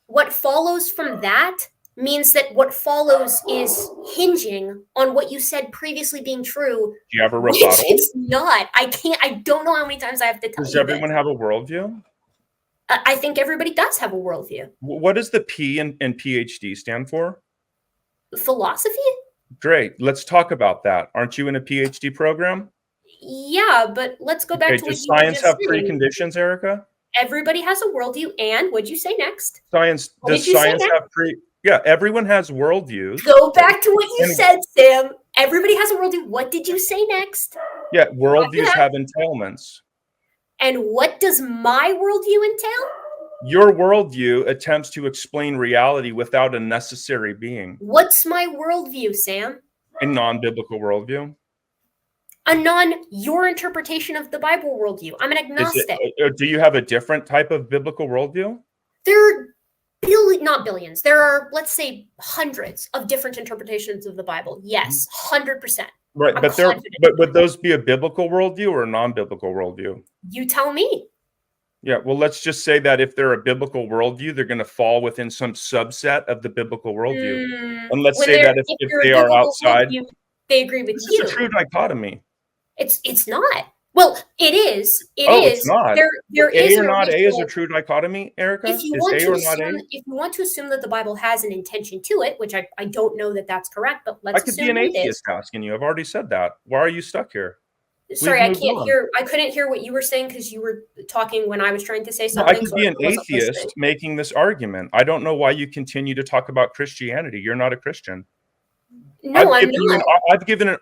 what follows from that means that what follows is hinging on what you said previously being true. Do you have a rebuttal? It's not. I don't know how many times I have to tell you. Does everyone have a worldview? I think everybody does have a worldview. What does the P in PhD stand for? Philosophy? Great. Let's talk about that. Aren't you in a PhD program? Yeah, but let's go back to what does you were science just have saying. preconditions, Erica? Everybody has a worldview, and what'd you say next? Does science have Yeah, everyone has worldviews. Go back to what you said, Sam. Everybody has a worldview. What did you say next? Yeah, worldviews have entailments. And what does my worldview entail? Your worldview attempts to explain reality without a necessary being. What's my worldview, Sam? A non-biblical worldview. Your interpretation of the Bible worldview. I'm an agnostic. Do you have a different type of biblical worldview? There are not billions. There are, let's say, hundreds of different interpretations of the Bible. Yes, 100%. Right, but would those be a biblical worldview or a non-biblical worldview? You tell me. Yeah, well, let's just say that if they're a biblical worldview, they're going to fall within some subset of the biblical worldview. And let's say that if they are outside, worldview, they agree with this you. is a true dichottomy. It's not. Well, it is. It's not. There is A or not A is a true dichotomy, Erica? If you want to assume that the Bible has an intention to it, which I don't know that that's correct, but let's assume I could be an it atheist is. asking you. I've already said that. Why are you stuck here? Sorry, I can't hear. I couldn't hear what you were saying because you were talking when I was trying to say something. I could be an atheist making this argument. I don't know why you continue to talk about Christianity. You're not a Christian. No, I'm not.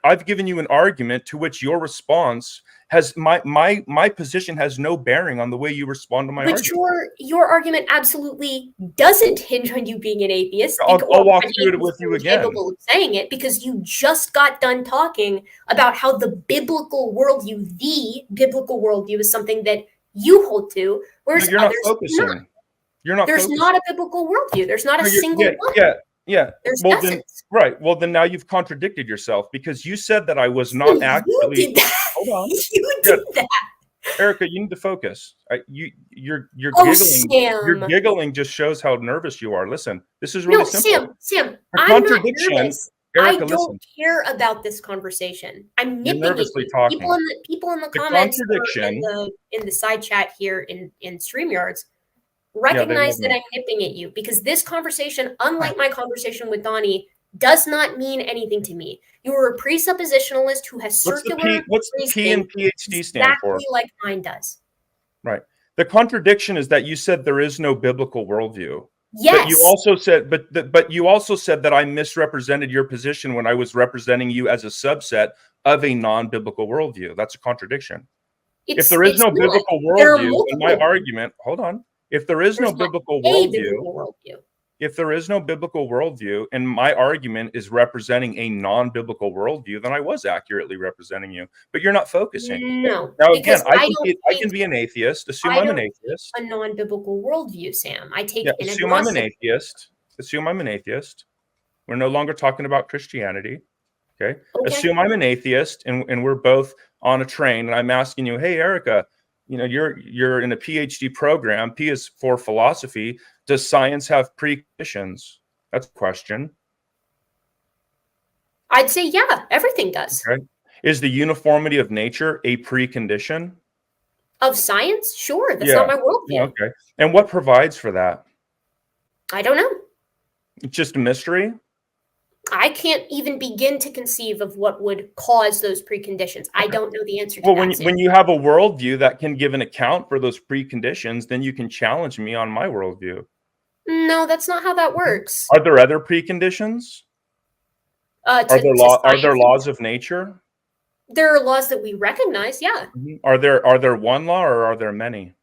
I've given you an argument to which your response has my position has no bearing on the way you respond to my argument. But your argument absolutely doesn't hinge on you being an atheist. I'll walk through it with you again. Capable of saying it because you just got done talking about how the biblical worldview is something that you hold to, whereas you're not others focusing. not. You're not. There's focusing. not a bibiblical worldview. There's not a single one. Yeah. There's well, dozens. Well, then now you've contradicted yourself because you said that I was not actually. You did that. Hold on. You did that. Erica, you need to focus. You're Oh, giggling. Sam. Your giggling just shows how nervous you are. Listen, this is really simple. Sam, A I'm not contradiction. nervous. Erica, I don't listen. care about this conversation. I'm You're nipping at nervously you. talking. People in the The comments or contradiction- in the side chat here in StreamYards recognize that I'm nipping at you because this conversation, unlike my conversation with Donnie, does not mean anything to me. You are a presuppositionalist who has circular What's the P in PhD stand for? exactly like mine does. Right. The contradiction is that you said there is no biblical worldview. Yes. But you also said, but you also said that I misrepresented your position when I was representing you as a subset of a non-biblical worldview. That's a contradiction. If there is no biblical worldview, in my argument, hold on. If there is no biblical worldview, if there is no biblical worldview, and my argument is representing a non-biblical worldview, then I was accurately representing you. But you're not focusing. No. Now again, I can be an atheist. Assume I'm an atheist. A non-biblical worldview, Sam. I take an assume I'm an atheist. Assume I'm an atheist. We're no longer talking about Christianity. Okay. Assume I'm an atheist, and we're both on a train, and I'm asking you, hey, Erica, you know, you're in a PhD program. P is for philosophy. Does science have preconditions? That's a question. I'd say, yeah, everything does. Okay. Is the uniformity of nature a precondition? Of science? Sure. That's not my worldview. Okay. And what provides for that? I don't know. It's just a mystery? I can't even begin to conceive of what would cause those preconditions. I don't know the answer to well, that. when you have a worldview that can give an account for those preconditions, then you can challenge me on my worldview. No, that's not how that works. Are there other preconditions? Are there laws of nature? There are laws that we recognize, yeah. Are there one law or are there many?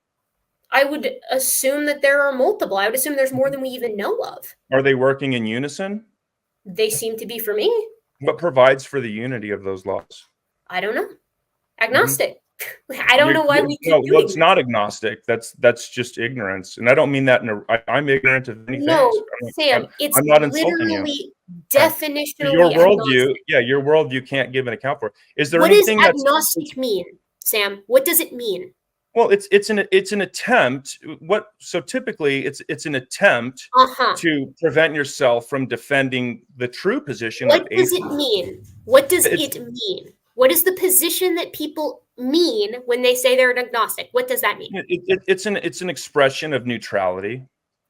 I would assume that there are multiple. I would assume there's more than we even know of. Are they working in unison? They seem to be for me. What provides for the unity of those laws? I don't know. Agnostic. I don't know why we keep doing well, it's not agnostic. That's just ignorance. And I don't mean that I'm ignorant of anything. No, Sam, it's I'm not insulting literally definitionally your worldview. agnostic. Yeah, your worldview can't give an account for it. Is there what anything does agnostic mean, Sam? What does it mean? Well, it's an attempt. So typically it's an attempt to prevent yourself from defending the true position. What does it mean? What does it mean? What is the position that people mean when they say they're an agnostic? What does that mean? It's an expression of neutrality.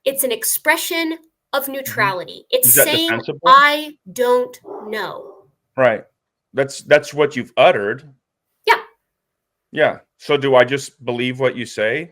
It's an expression of neutrality. It's Is that saying defensible? I don't know. Right. That's what you've uttered. Yeah. Yeah. So do I just believe what you say?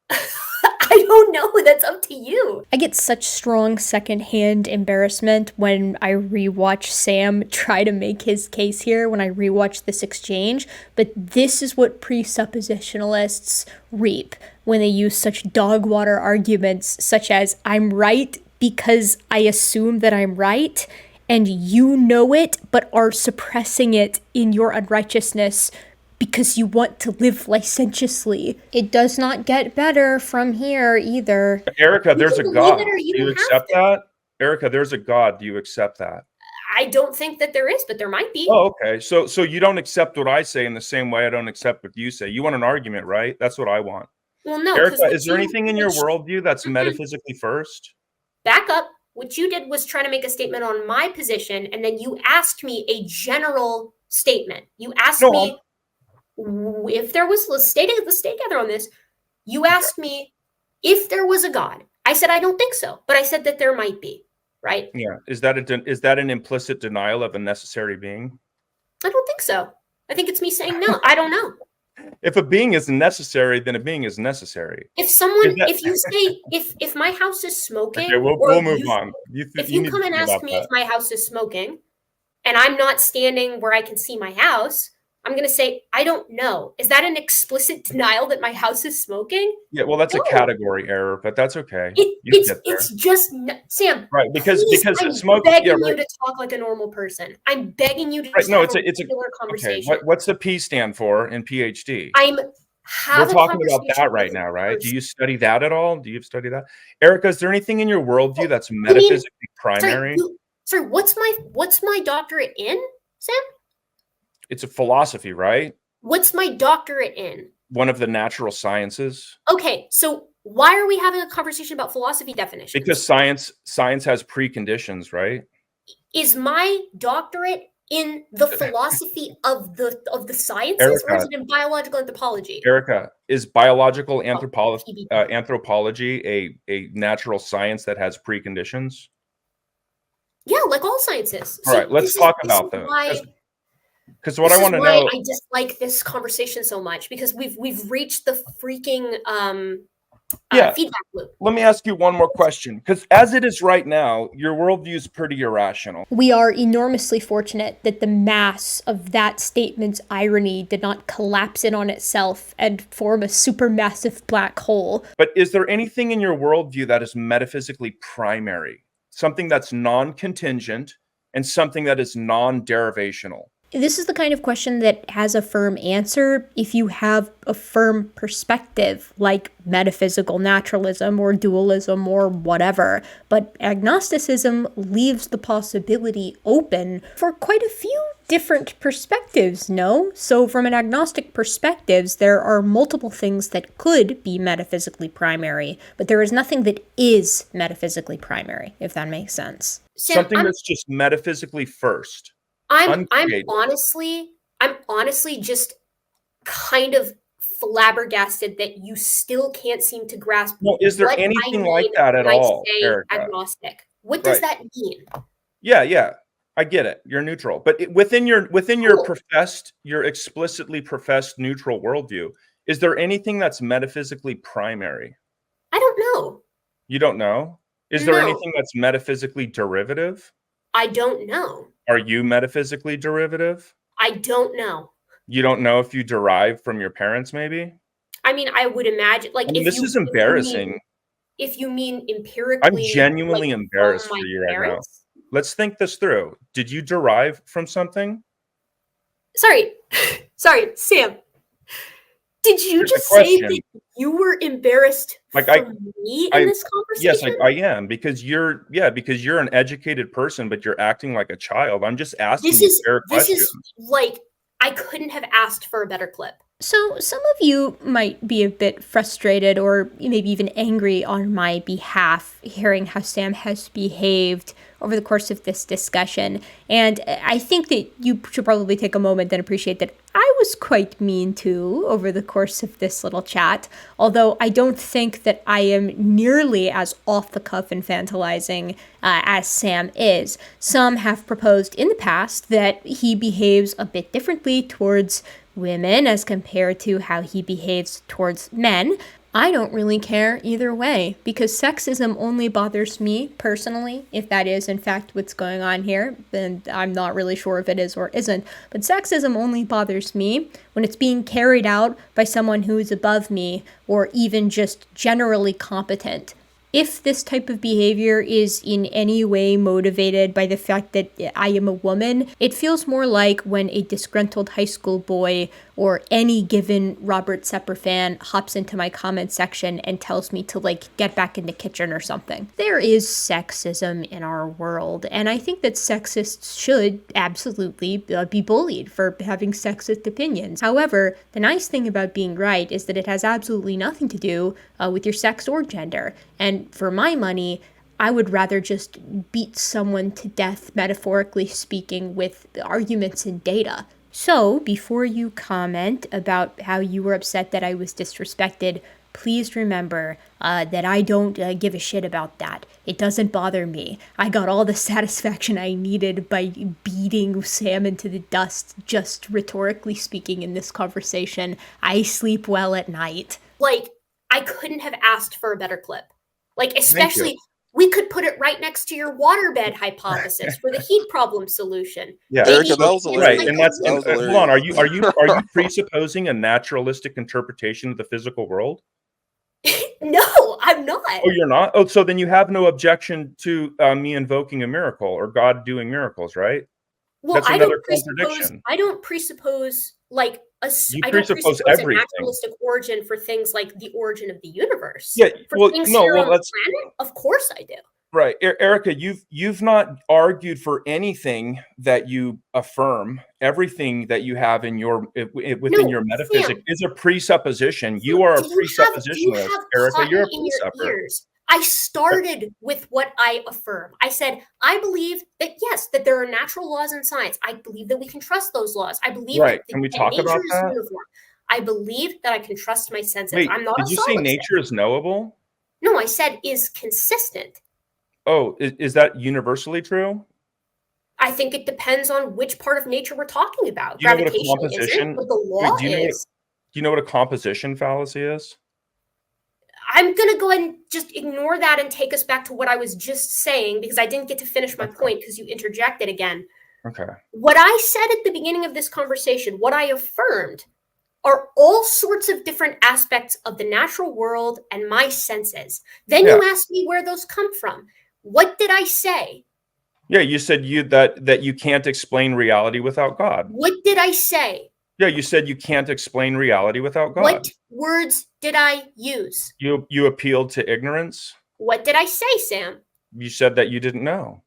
I don't know. That's up to you. I get such strong secondhand embarrassment when I rewatch Sam try to make his case here, when I rewatch this exchange. But this is what presuppositionalists reap when they use such dog water arguments, such as, I'm right because I assume that I'm right, and you know it, but are suppressing it in your unrighteousness because you want to live licentiously. It does not get better from here either. Erica, there's a God. Do you don't accept that? Erica, there's a God. Do you accept that? I don't think that there is, but there might be. Oh, okay. So you don't accept what I say in the same way I don't accept what you say. You want an argument, right? That's what I want. Well, no. Erica, is there anything in your worldview that's metaphysically first? Back up. What you did was try to make a statement on my position, and then you asked me a general statement. You asked me if there was, let's stay together on this. You asked me if there was a God. I said I don't think so, but I said that there might be, right? Yeah. Is that an implicit denial of a necessary being? I don't think so. I think it's me saying no. I don't know. If a being is necessary, then a being is necessary. If someone, if you say, if my house is smoking, okay, we'll move on. If you come and ask me if my house is smoking, and I'm not standing where I can see my house, I'm going to say, I don't know. Is that an explicit denial that my house is smoking? Yeah, well, that's a category error, but that's okay. It's just, Sam. Right, because I'm begging you to talk like a normal person. I'm begging you to right, no, it's a conversation. Okay. What's the P stand for in PhD? We're talking about that right now, right? Do you study that at all? Do you study that? Erica, is there anything in your worldview that's metaphysically primary? Sorry, what's my doctorate in, Sam? It's a philosophy, right? What's my doctorate in? One of the natural sciences. Okay, so why are we having a conversation about philosophy definitions? Because science has preconditions, right? Is my doctorate in the philosophy of the sciences, or is it in biological anthropology? Erica, is biological anthropology a natural science that has preconditions? Yeah, like all sciences. All right, let's talk about them. Because what I want to know, I dislike this conversation so much, because we've reached the freaking feedback loop. Let me ask you one more question, because as it is right now, your worldview is pretty irrational. We are enormously fortunate that the mass of that statement's irony did not collapse in on itself and form a supermassive black hole. But is there anything in your worldview that is metaphysically primary? Something that's non-contingent and something that is non-derivational? This is the kind of question that has a firm answer if you have a firm perspective, like metaphysical naturalism or dualism or whatever. But agnosticism leaves the possibility open for quite a few different perspectives, no? So from an agnostic perspective, there are multiple things that could be metaphysically primary, but there is nothing that is metaphysically primary, if that makes sense. Something that's just metaphysically first. I'm honestly just kind of flabbergasted that you still can't seem to grasp. Well, is there anything like that at all, Erica? Agnostic. What does that mean? Yeah, I get it. You're neutral, but within your explicitly professed neutral worldview, is there anything that's metaphysically primary? I don't know. You don't know? Is there anything that's metaphysically derivative? I don't know. Are you metaphysically derivative? I don't know. You don't know if you derive from your parents, maybe? I mean, I would imagine, like, this is embarrassing. If you mean empirically, I'm genuinely embarrassed for you right now. Let's think this through. Did you derive from something? Sorry, Sam. Did you just say that you were embarrassed for me in this conversation? Yes, I am, because you're an educated person, but you're acting like a child. I'm just asking you fair questions. This is like, I couldn't have asked for a better clip. So some of you might be a bit frustrated or maybe even angry on my behalf hearing how Sam has behaved over the course of this discussion. And I think that you should probably take a moment and appreciate that I was quite mean too over the course of this little chat, although I don't think that I am nearly as off-the-cuff infantilizing as Sam is. Some have proposed in the past that he behaves a bit differently towards women as compared to how he behaves towards men. I don't really care either way, because sexism only bothers me personally, if that is in fact what's going on here. Then I'm not really sure if it is or isn't. But sexism only bothers me when it's being carried out by someone who is above me or even just generally competent. If this type of behavior is in any way motivated by the fact that I am a woman, it feels more like when a disgruntled high school boy or any given Robert Sepper fan hops into my comment section and tells me to, like, get back in the kitchen or something. There is sexism in our world, and I think that sexists should absolutely be bullied for having sexist opinions. However, the nice thing about being right is that it has absolutely nothing to do with your sex or gender. And for my money, I would rather just beat someone to death, metaphorically speaking, with arguments and data. So, before you comment about how you were upset that I was disrespected, please remember that I don't give a shit about that. It doesn't bother me. I got all the satisfaction I needed by beating Sam into the dust, just rhetorically speaking, in this conversation. I sleep well at night. Like, I couldn't have asked for a better clip. Like, especially, we could put it right next to your waterbed hypothesis for the heat problem solution. Yeah, Erica, that was hilarious. Right, and that's hold on. Are you presupposing a naturalistic interpretation of the physical world? No, I'm not. Oh, you're not? Oh, so then you have no objection to me invoking a miracle or God doing miracles, right? Well, That's I another don't contradiction. presuppose like a presuppose a everything. naturalistic origin for things like the origin of the universe. Yeah, for things here on the planet, of course I do. Right, Erica, you've not argued for anything that you affirm. Everything that you have in your within your metaphysics is a presupposition. You are a presuppositionalist, Erica. You're a presupper. I started with what I affirm. I said, I believe that, yes, that there are natural laws in science. I believe that we can trust those laws. I believe that Can we talk nature about is that? uniform. I believe that I can trust my senses. Wait, I'm not did you say nature is knowable? No, I said is consistent. Oh, is that universally true? I think it depends on which part of nature we're talking about. Do you know what a Gravitation composition? isn't, but the law Do you know what a composition fallacy is? I'm going to go ahead and just ignore that and take us back to what I was just saying, because I didn't get to finish my point because you interjected again. Okay. What I said at the beginning of this conversation, what I affirmed, are all sorts of different aspects of the natural world and my senses. Then you asked me where those come from. What did I say? Yeah, you said that you can't explain reality without God. What did I say? Yeah, you said you can't explain reality without God. What words did I use? You appealed to ignorance. What did I say, Sam? You said that you didn't know.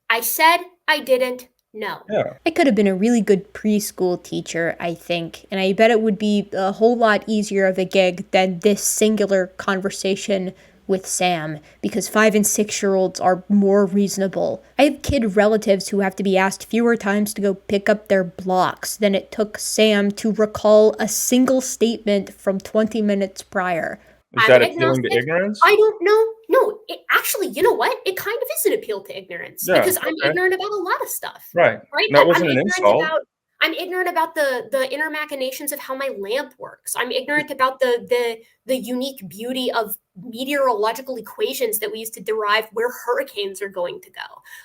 I said I didn't know. Yeah. I could have been a really good preschool teacher, I think, and I bet it would be a whole lot easier of a gig than this singular conversation with Sam, because 5 and 6-year-olds are more reasonable. I have kid relatives who have to be asked fewer times to go pick up their blocks than it took Sam to recall a single statement from 20 minutes prior. Is that appealing to ignorance? I don't know. No, actually, you know what? It kind of is an appeal to ignorance, because I'm ignorant about a lot of stuff. Right. That wasn't an insult. I'm ignorant about the inner machinations of how my lamp works. I'm ignorant about the unique beauty of meteorological equations that we use to derive where hurricanes are going to go.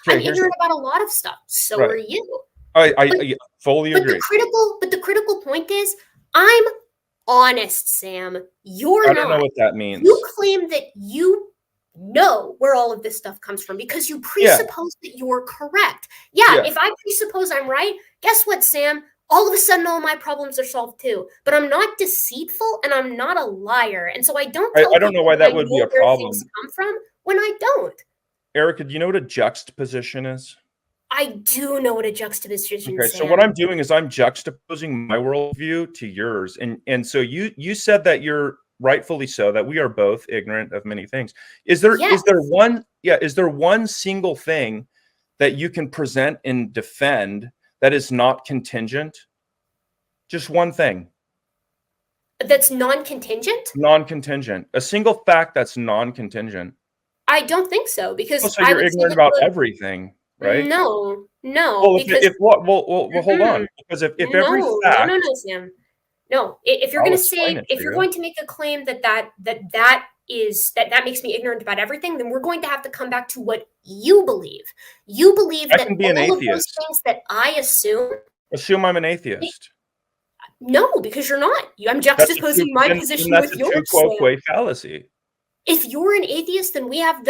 I'm ignorant about a lot of stuff. So are you. I fully agree. But the critical point is, I'm honest, Sam. You're not. I don't know what that means. You claim that you know where all of this stuff comes from because you presuppose that you're correct. Yeah, if I presuppose I'm right, guess what, Sam? All of a sudden, all my problems are solved too. But I'm not deceitful and I'm not a liar. And so I don't I don't know why that would be a problem. Things come from when I don't. Erica, do you know what a juxtaposition is? I do know what a juxtaposition is. Okay, so what I'm doing is I'm juxtaposing my worldview to yours. And so you said that you're rightfully so, that we are both ignorant of many things. Is there one single thing that you can present and defend that is not contingent? Just one thing. That's non-contingent? Non-contingent. A single fact that's non-contingent. I don't think so, because so you're ignorant about everything, right? No. Well, hold on. Because if every fact... No, Sam. No, if you're going to say, if you're going to make a claim that makes me ignorant about everything, then we're going to have to come back to what you believe. You believe that all of those things that I assume I'm an atheist. No, because you're not. I'm juxtaposing my position with yours. That's a quo quo fallacy. If you're an atheist, then we have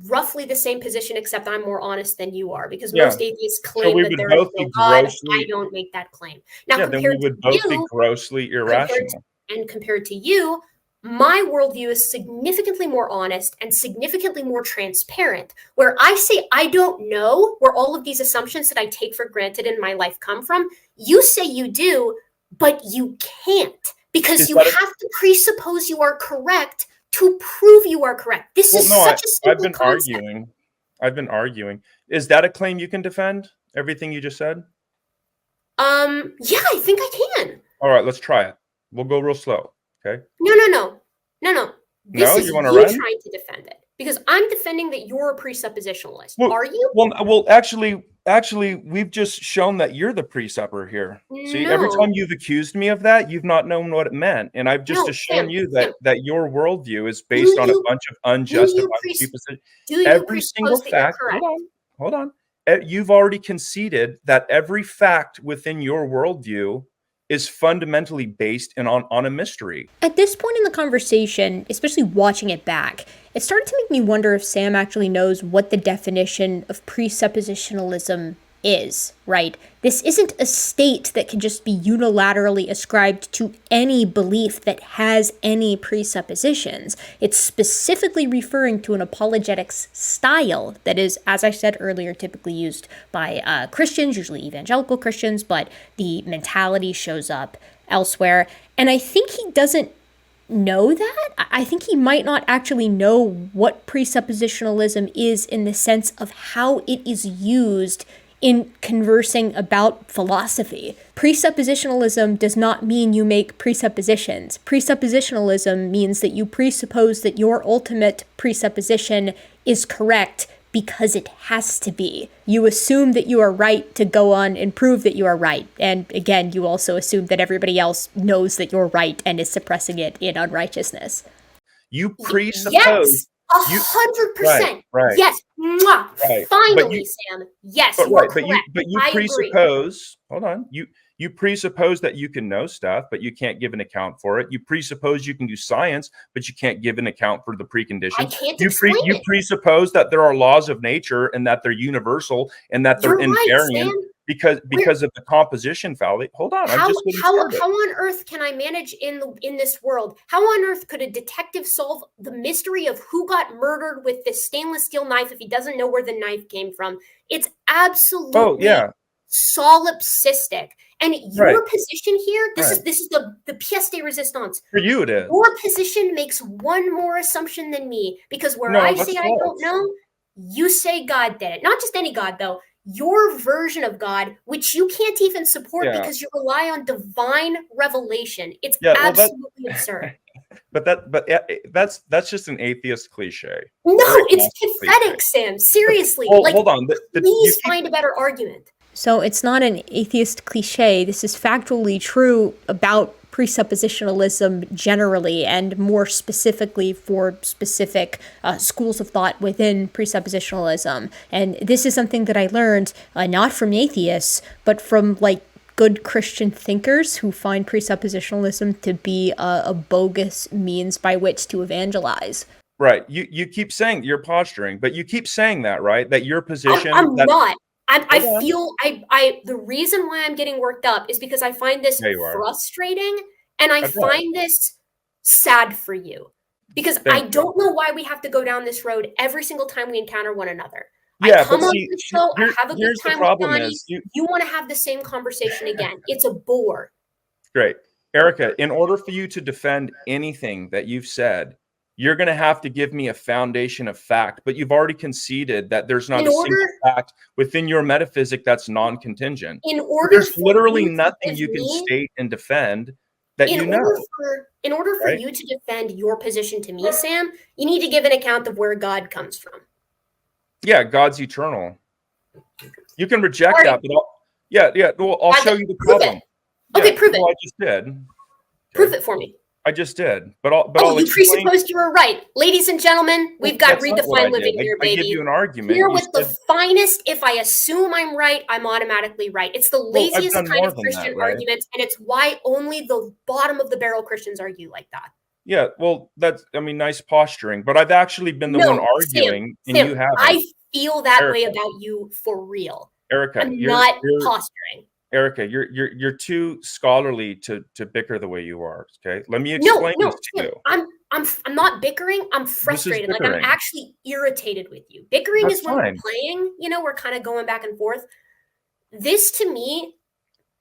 roughly the same position, except I'm more honest than you are, because most atheists claim that there is no God. I don't make that claim. Now, then we would both be grossly irrational. Compared to you, my worldview is significantly more honest and significantly more transparent, where I say I don't know where all of these assumptions that I take for granted in my life come from. You say you do, but you can't, because you have to presuppose you are correct to prove you are correct. This is such a simple concept. I've been arguing. Is that a claim you can defend? Everything you just said? Yeah, I think I can. All right, let's try it. We'll go real slow. Okay. No. This is you trying to defend it, because I'm defending that you're a presuppositionalist. Are you? Well, actually, we've just shown that you're the presupper here. See, every time you've accused me of that, you've not known what it meant, and I've just shown you that your worldview is based on a bunch of unjustified presuppositions. Every single fact. Hold on. You've already conceded that every fact within your worldview is fundamentally based on a mystery. At this point in the conversation, especially watching it back, it started to make me wonder if Sam actually knows what the definition of presuppositionalism is, right? This isn't a state that can just be unilaterally ascribed to any belief that has any presuppositions. It's specifically referring to an apologetics style that is, as I said earlier, typically used by Christians, usually evangelical Christians, but the mentality shows up elsewhere. And I think he doesn't know that. I think he might not actually know what presuppositionalism is in the sense of how it is used in conversing about philosophy. Presuppositionalism does not mean you make presuppositions. Presuppositionalism means that you presuppose that your ultimate presupposition is correct because it has to be. You assume that you are right to go on and prove that you are right. And again, you also assume that everybody else knows that you're right and is suppressing it in unrighteousness. You presuppose. Yes, 100%. Right. Yes. Mwah. Right. Finally, Sam. Yes, you are correct. But you I presuppose. agree. Hold on. You presuppose that you can know stuff, but you can't give an account for it. You presuppose you can do science, but you can't give an account for the preconditions. I can't explain You it. presuppose that there are laws of nature and that they're universal and that they're You're right, invariant Sam. because of the composition fallacy. Hold on, How I'm just getting started. on earth can I manage in this world? How on earth could a detective solve the mystery of who got murdered with this stainless steel knife if he doesn't know where the knife came from? It's absolutely solipsistic. And your position here, this is the pièce de résistance. For you, it is. Your position makes one more assumption than me, because where I say I don't know, you say God did it. Not just any God, though. Your version of God, which you can't even support because you rely on divine revelation. It's absolutely absurd. But that's just an atheist cliche. No, it's pathetic, Sam. Seriously. Hold on. Please find a better argument. So it's not an atheist cliche. This is factually true about presuppositionalism generally, and more specifically for specific schools of thought within presuppositionalism. And this is something that I learned not from atheists, but from good Christian thinkers who find presuppositionalism to be a bogus means by which to evangelize. Right. You keep saying you're posturing, but you keep saying that, right? That your position. I'm not. I feel the reason why I'm getting worked up is because I find this frustrating, and I find this sad for you, because I don't know why we have to go down this road every single time we encounter one another. I come on the show, I have a good time with Donnie. You want to have the same conversation again. It's a bore. Great. Erica, in order for you to defend anything that you've said, you're going to have to give me a foundation of fact, but you've already conceded that there's not a single fact within your metaphysic that's non-contingent. There's literally nothing you can state and defend that you know. In order for you to defend your position to me, Sam, you need to give an account of where God comes from. Yeah, God's eternal. You can reject that, but I'll show you the problem. Okay, prove it. I just did. Prove it for me. I just did, but you presupposed you were right, ladies and gentlemen. We've got redefined living here, baby. I give you an argument. Here with the finest. If I assume I'm right, I'm automatically right. It's the laziest kind of Christian argument, and it's why only the bottom of the barrel Christians argue like that. Yeah, well, nice posturing, but I've actually been the one arguing, and you haven't. I feel that way about you for real, Erica. I'm not posturing. Erica, you're too scholarly to bicker the way you are. Okay, let me explain this to you. I'm not bickering. I'm frustrated. I'm actually irritated with you. Bickering is when we're playing. We're kind of going back and forth. This to me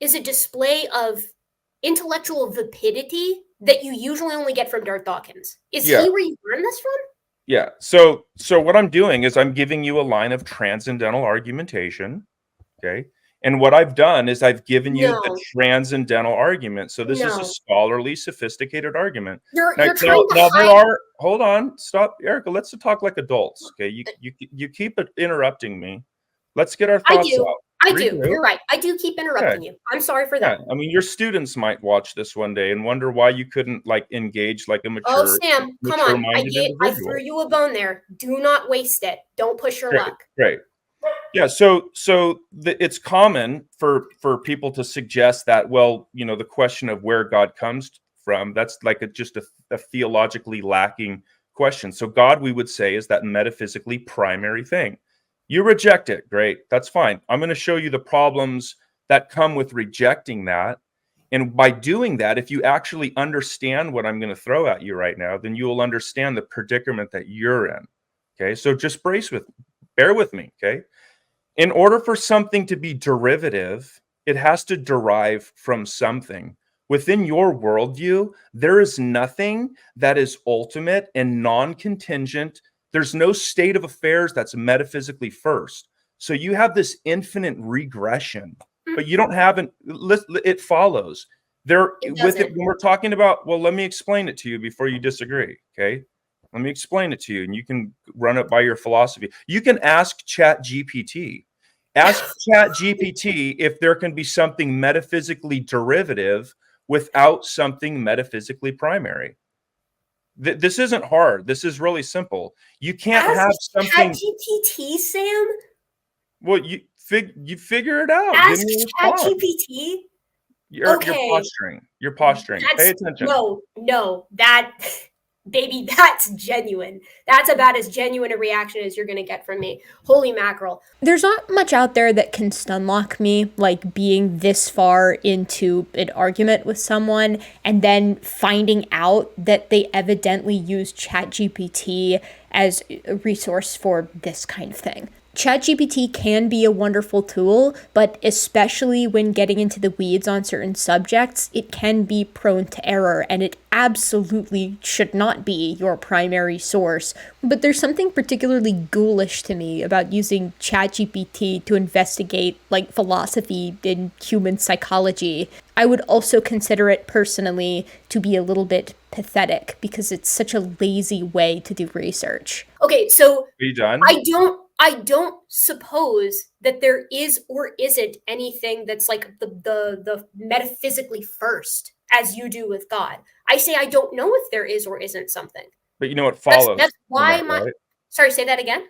is a display of intellectual vapidity that you usually only get from Darth Dawkins. Is he where you learn this from? Yeah. So what I'm doing is I'm giving you a line of transcendental argumentation. Okay. And what I've done is I've given you the transcendental argument. So this is a scholarly, sophisticated argument. You're trying to hide. Hold on, stop, Erica. Let's talk like adults. Okay, you keep interrupting me. Let's get our thoughts out. I do. You're right. I do keep interrupting you. I'm sorry for that. I mean, your students might watch this one day and wonder why you couldn't engage like a mature. Oh, Sam, come on! I threw you a bone there. Do not waste it. Don't push your luck. Great. Yeah, so it's common for people to suggest that, the question of where God comes from, that's just a theologically lacking question. So God, we would say, is that metaphysically primary thing. You reject it. Great. That's fine. I'm going to show you the problems that come with rejecting that. And by doing that, if you actually understand what I'm going to throw at you right now, then you will understand the predicament that you're in. Okay, so just bear with me, okay? In order for something to be derivative, it has to derive from something. Within your worldview, there is nothing that is ultimate and non-contingent. There's no state of affairs that's metaphysically first. So you have this infinite regression, but you don't have it follows. When we're talking about, let me explain it to you before you disagree, okay? Let me explain it to you, and you can run it by your philosophy. You can ask ChatGPT. Ask ChatGPT if there can be something metaphysically derivative without something metaphysically primary. This isn't hard. This is really simple. You can't have something. ChatGPT, Sam. Well, you figure it out. Ask ChatGPT. You're posturing. You're posturing. Pay attention. No, baby, that's genuine. That's about as genuine a reaction as you're going to get from me. Holy mackerel. There's not much out there that can stunlock me, like being this far into an argument with someone and then finding out that they evidently use ChatGPT as a resource for this kind of thing. ChatGPT can be a wonderful tool, but especially when getting into the weeds on certain subjects, it can be prone to error, and it absolutely should not be your primary source. But there's something particularly ghoulish to me about using ChatGPT to investigate, like, philosophy and human psychology. I would also consider it personally to be a little bit pathetic because it's such a lazy way to do research. Okay, so are you done? I don't suppose that there is or isn't anything that's like the metaphysically first, as you do with God. I say I don't know if there is or isn't something. But you know what follows. That's why right? Sorry, say that again.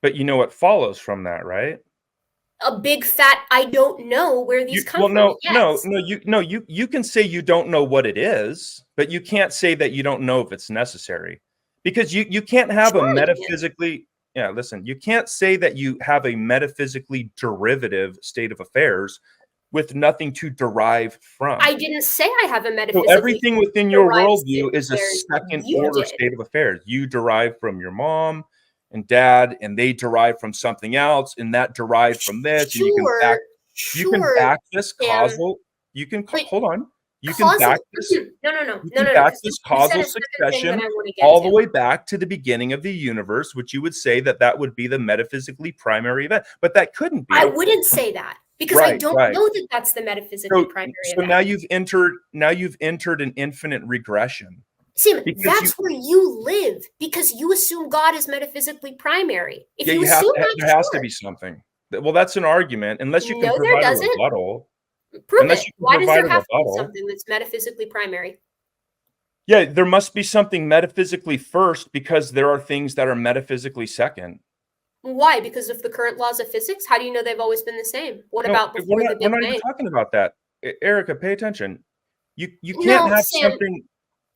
But you know what follows from that, right? A big fat I don't know where these come from. No, you can say you don't know what it is, but you can't say that you don't know if it's necessary. Because you can't have a metaphysically you can't say that you have a metaphysically derivative state of affairs with nothing to derive from. I didn't say I have a metaphysically. So everything within your worldview is a second order state of affairs. You derive from your mom and dad, and they derive from something else, and that derived from this. And you can back this causal. You can hold on. You can back this. No. Back this causal succession all the way back to the beginning of the universe, which you would say that would be the metaphysically primary event, but that couldn't be. I wouldn't say that because I don't know that that's the metaphysically primary event. So now you've entered an infinite regression. Sam, that's where you live because you assume God is metaphysically primary. If you assume there has to be something. Well, that's an argument, unless you can provide a rebuttal. Prove it. Why does there have to be something that's metaphysically primary? Yeah, there must be something metaphysically first because there are things that are metaphysically second. Why? Because of the current laws of physics? How do you know they've always been the same? What about before the Big Bang? We're not even talking about that. Erica, pay attention. You can't have Sam, something.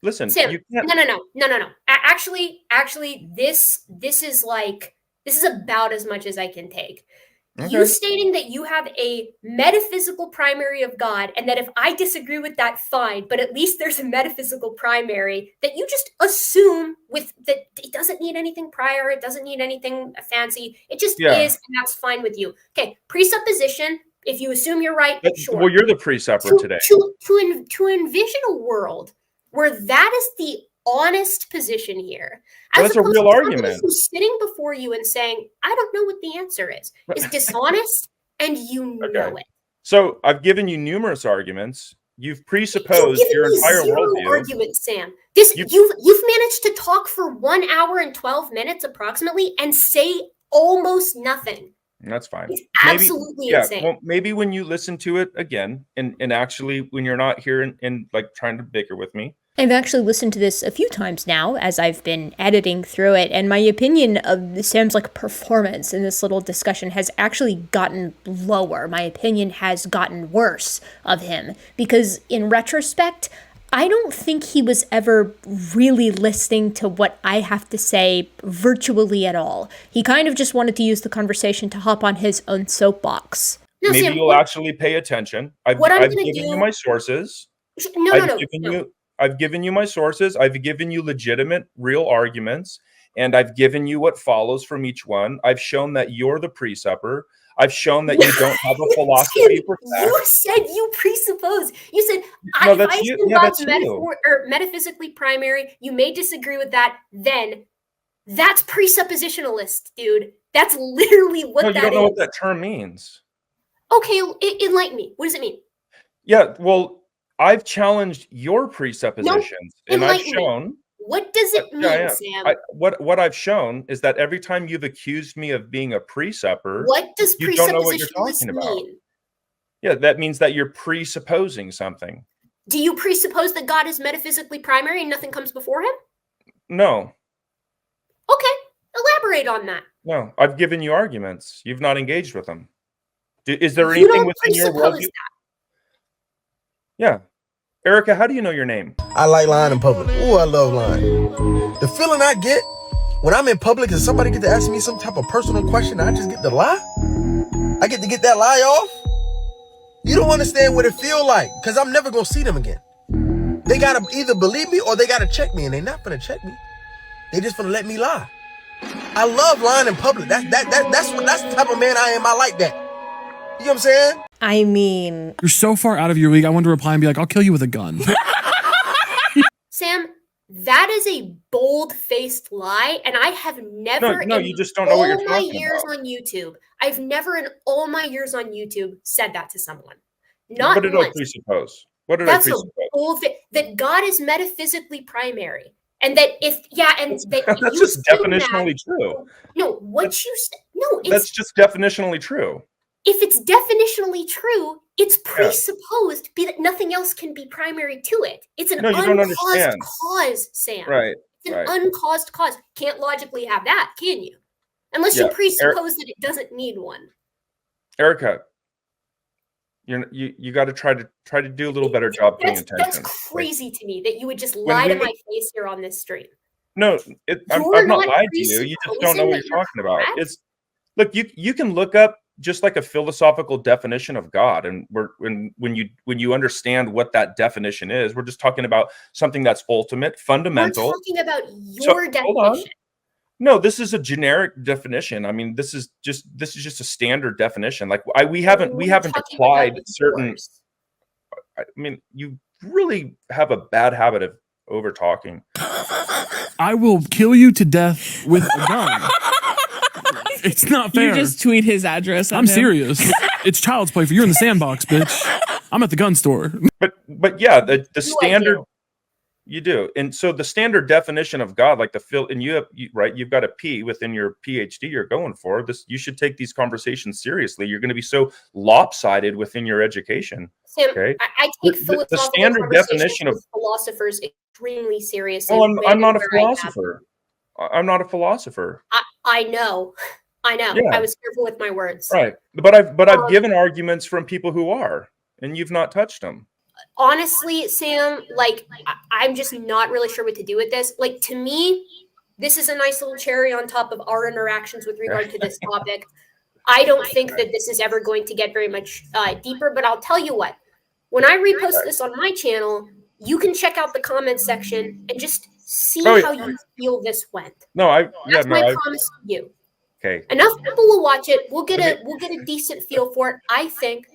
Listen, Sam, you can't. No. Actually, this is about as much as I can take. Okay. You stating that you have a metaphysical primary of God, and that if I disagree with that, fine, but at least there's a metaphysical primary that you just assume with that it doesn't need anything prior, it doesn't need anything fancy, it just is, and that's fine with you. Okay, presupposition. If you assume you're right, sure. Well, you're the presupper today. To envision a world where that is the honest position here. Well, that's a real argument. Who's sitting before you and saying, I don't know what the answer is dishonest, and you know it. So I've given you numerous arguments. You've presupposed your entire worldview. Argument, Sam. You've managed to talk for 1 hour and 12 minutes approximately and say almost nothing. That's fine. It's absolutely insane. Well, maybe when you listen to it again, and actually when you're not here and like trying to bicker with me. I've actually listened to this a few times now as I've been editing through it, and my opinion of Sam's performance in this little discussion has actually gotten lower. My opinion has gotten worse of him, because in retrospect, I don't think he was ever really listening to what I have to say virtually at all. He kind of just wanted to use the conversation to hop on his own soapbox. No, maybe Sam, you'll actually pay attention. I've given you my sources. I've given you my sources. I've given you legitimate, real arguments, and I've given you what follows from each one. I've shown that you're the presupper. I've shown that you don't have a philosophy for facts. You said you presuppose. You said if I assume God's metaphysically primary, you may disagree with that. Then that's presuppositionalist, dude. That's literally what that is. You don't know what that term means. Okay, enlighten me. What does it mean? Yeah, well, I've challenged your presuppositions, and I've shown What does it mean, Sam? What I've shown is that every time you've accused me of being a presupper, what does you don't know what you're presuppositionalist talking about. mean? Yeah, that means that you're presupposing something. Do you presuppose that God is metaphysically primary and nothing comes before him? No. Okay, elaborate on that. No, I've given you arguments. You've not engaged with them. Is there You anything don't within your presuppose worldview? that. Yeah. Erica, how do you know your name? I like lying in public. Ooh, I love lying. The feeling I get when I'm in public and somebody get to ask me some type of personal question, I just get to lie. I get to get that lie off. You don't understand what it feel like, because I'm never going to see them again. They got to either believe me or they got to check me, and they not going to check me. They just going to let me lie. I love lying in public. That's the type of man I am. I like that. You know what I'm saying? I mean, You're so far out of your league, I want to reply and be like, I'll kill you with a gun. Sam, that is a bold-faced lie, and I have never No, you just don't know what you're talking all my years about. on YouTube, I've never in all my years on YouTube said that to someone. Not What did I once. presuppose? What did That's I a presuppose? bold that God is metaphysically primary. And that that That's you just assume definitionally that, true. No, what you said. No, That's just definitionally true. if it's definitionally true, it's presupposed that nothing else can be primary to it. It's an No, you don't uncaused understand. cause, Sam. Right. It's an right. uncaused cause. Can't logically have that, can you? Unless Yeah, you presuppose that it doesn't need one. Erica, you got to try to do a little better job paying attention. That's crazy to me that you would just lie to my face here on this stream. No, I've You're not not lied to you. You just don't know what presupposing you're that talking about. correct? It's look, you can look up just like a philosophical definition of God, and when you understand what that definition is, we're just talking about something that's ultimate, fundamental. We're talking about So, your hold on. definition. No, this is a generic definition. I mean, this is just a standard definition. Like we haven't talking applied about certain. yours. I mean, you really have a bad habit of over talking. I will kill you to death with a gun. It's not fair. You just tweet his address. At I'm him. serious. It's child's play for you in the sandbox, bitch. I'm at the gun store. But yeah, the standard you do, and so the standard definition of God, like you've got a P within your PhD you're going for. You should take these conversations seriously. You're going to be so lopsided within your education. Sam, Okay, I take the philosophical standard conversations definition of with philosophers extremely seriously. oh, I'm when not a and where I have philosopher. I'm not a philosopher. I know. Yeah. I was careful with my words. Right, but I've given arguments from people who are, and you've not touched them. Honestly, Sam, like I'm just not really sure what to do with this. Like to me, this is a nice little cherry on top of our interactions with regard to this topic. I don't think that this is ever going to get very much deeper, but I'll tell you what. When I repost this on my channel, you can check out the comments section and just see how you feel this went. No, That's my promise to you. Okay. Enough people will watch it. We'll get a decent feel for it. I think.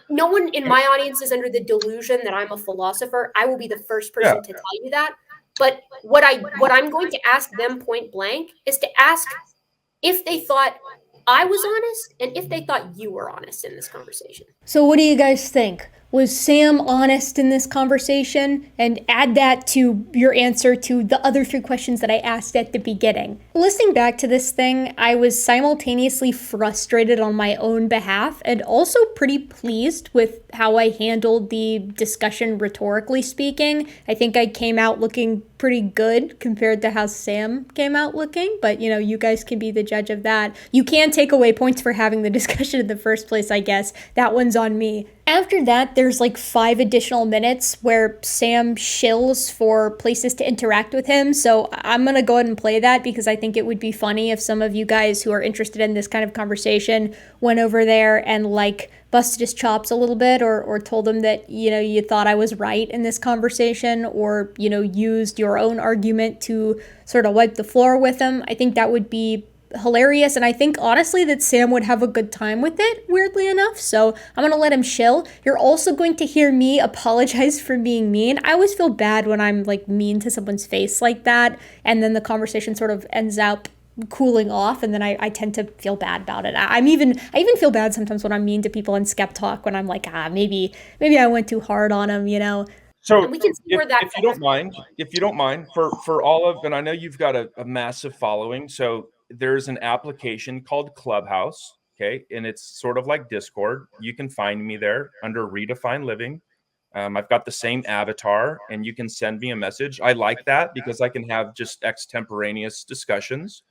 No one in my audience is under the delusion that I'm a philosopher. I will be the first person to tell you that. But what I'm going to ask them point blank is to ask if they thought I was honest and if they thought you were honest in this conversation. So what do you guys think? Was Sam honest in this conversation? And add that to your answer to the other 3 questions that I asked at the beginning. Listening back to this thing, I was simultaneously frustrated on my own behalf and also pretty pleased with how I handled the discussion rhetorically speaking. I think I came out looking pretty good compared to how Sam came out looking, but you guys can be the judge of that. You can take away points for having the discussion in the first place, I guess. That one's on me. After that, there's like 5 additional minutes where Sam shills for places to interact with him. So I'm going to go ahead and play that because I think it would be funny if some of you guys who are interested in this kind of conversation went over there and like busted his chops a little bit or told him that, you thought I was right in this conversation or, used your own argument to sort of wipe the floor with him. I think that would be hilarious, and I think honestly that Sam would have a good time with it, weirdly enough. So I'm gonna let him chill. You're also going to hear me apologize for being mean. I always feel bad when I'm like mean to someone's face like that, and then the conversation sort of ends up cooling off, and then I tend to feel bad about it. I even feel bad sometimes when I'm mean to people in Skep Talk when I'm like, maybe I went too hard on him, So and we can see where that if you don't mind, for all of, and I know you've got a massive following, so there's an application called Clubhouse, okay, and it's sort of like Discord. You can find me there under Redefine Living. I've got the same avatar, and you can send me a message. I like that because I can have just extemporaneous discussions.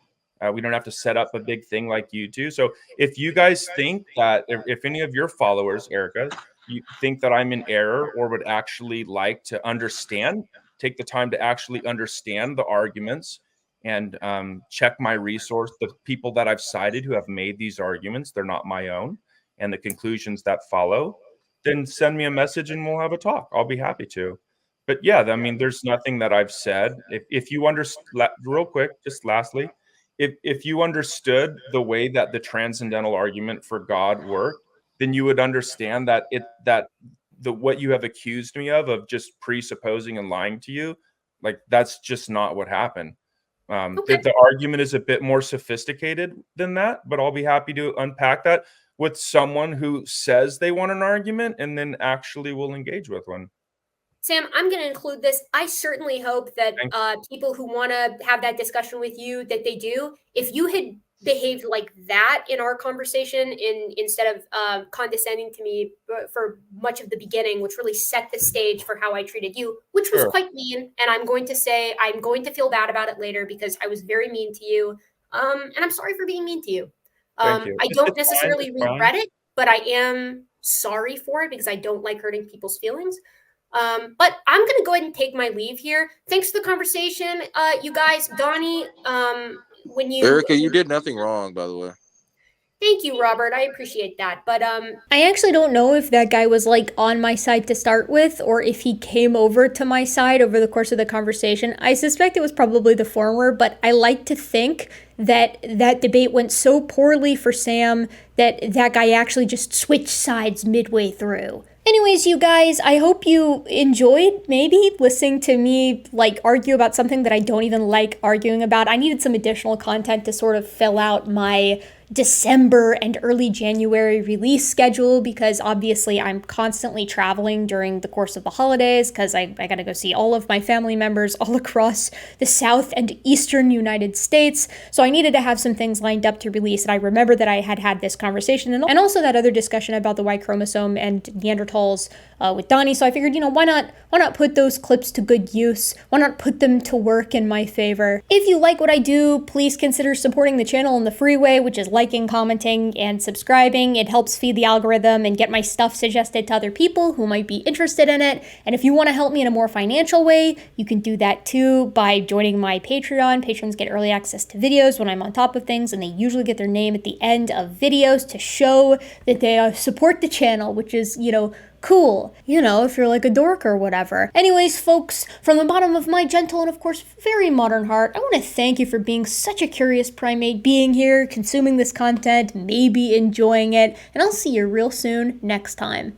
We don't have to set up a big thing like you do. So if you guys think that, if any of your followers, Erica, you think that I'm in error or would actually like to understand, take the time to actually understand the arguments and check my resource, the people that I've cited who have made these arguments, they're not my own, and the conclusions that follow, then send me a message and we'll have a talk. I'll be happy to. But yeah, I mean, there's nothing that I've said. If you understand, real quick, just lastly, if you understood the way that the transcendental argument for God worked, then you would understand that what you have accused me of just presupposing and lying to you, like that's just not what happened. The argument is a bit more sophisticated than that, but I'll be happy to unpack that with someone who says they want an argument and then actually will engage with one. Sam, I'm going to include this. I certainly hope that people who want to have that discussion with you, that they do. If you had behaved like that in our conversation, instead of condescending to me for much of the beginning, which really set the stage for how I treated you, which was quite mean. And I'm going to say I'm going to feel bad about it later because I was very mean to you. And I'm sorry for being mean to you. Thank you. I don't necessarily regret it, but I am sorry for it because I don't like hurting people's feelings. But I'm going to go ahead and take my leave here. Thanks for the conversation, you guys. Donnie, Erica, you did nothing wrong, by the way. Thank you, Robert. I appreciate that. But I actually don't know if that guy was like on my side to start with or if he came over to my side over the course of the conversation. I suspect it was probably the former, but I like to think that that debate went so poorly for Sam that that guy actually just switched sides midway through. Anyways, you guys, I hope you enjoyed maybe listening to me like argue about something that I don't even like arguing about. I needed some additional content to sort of fill out my December and early January release schedule because obviously I'm constantly traveling during the course of the holidays because I gotta go see all of my family members all across the South and Eastern United States. So I needed to have some things lined up to release, and I remember that I had this conversation and also that other discussion about the Y chromosome and Neanderthals with Donnie. So I figured, why not put those clips to good use? Why not put them to work in my favor? If you like what I do, please consider supporting the channel in the free way, which is liking, commenting, and subscribing. It helps feed the algorithm and get my stuff suggested to other people who might be interested in it. And if you want to help me in a more financial way, you can do that too by joining my Patreon. Patrons get early access to videos when I'm on top of things, and they usually get their name at the end of videos to show that they support the channel, which is, cool, if you're like a dork or whatever. Anyways, folks, from the bottom of my gentle and of course very modern heart, I want to thank you for being such a curious primate, being here, consuming this content, maybe enjoying it, and I'll see you real soon next time.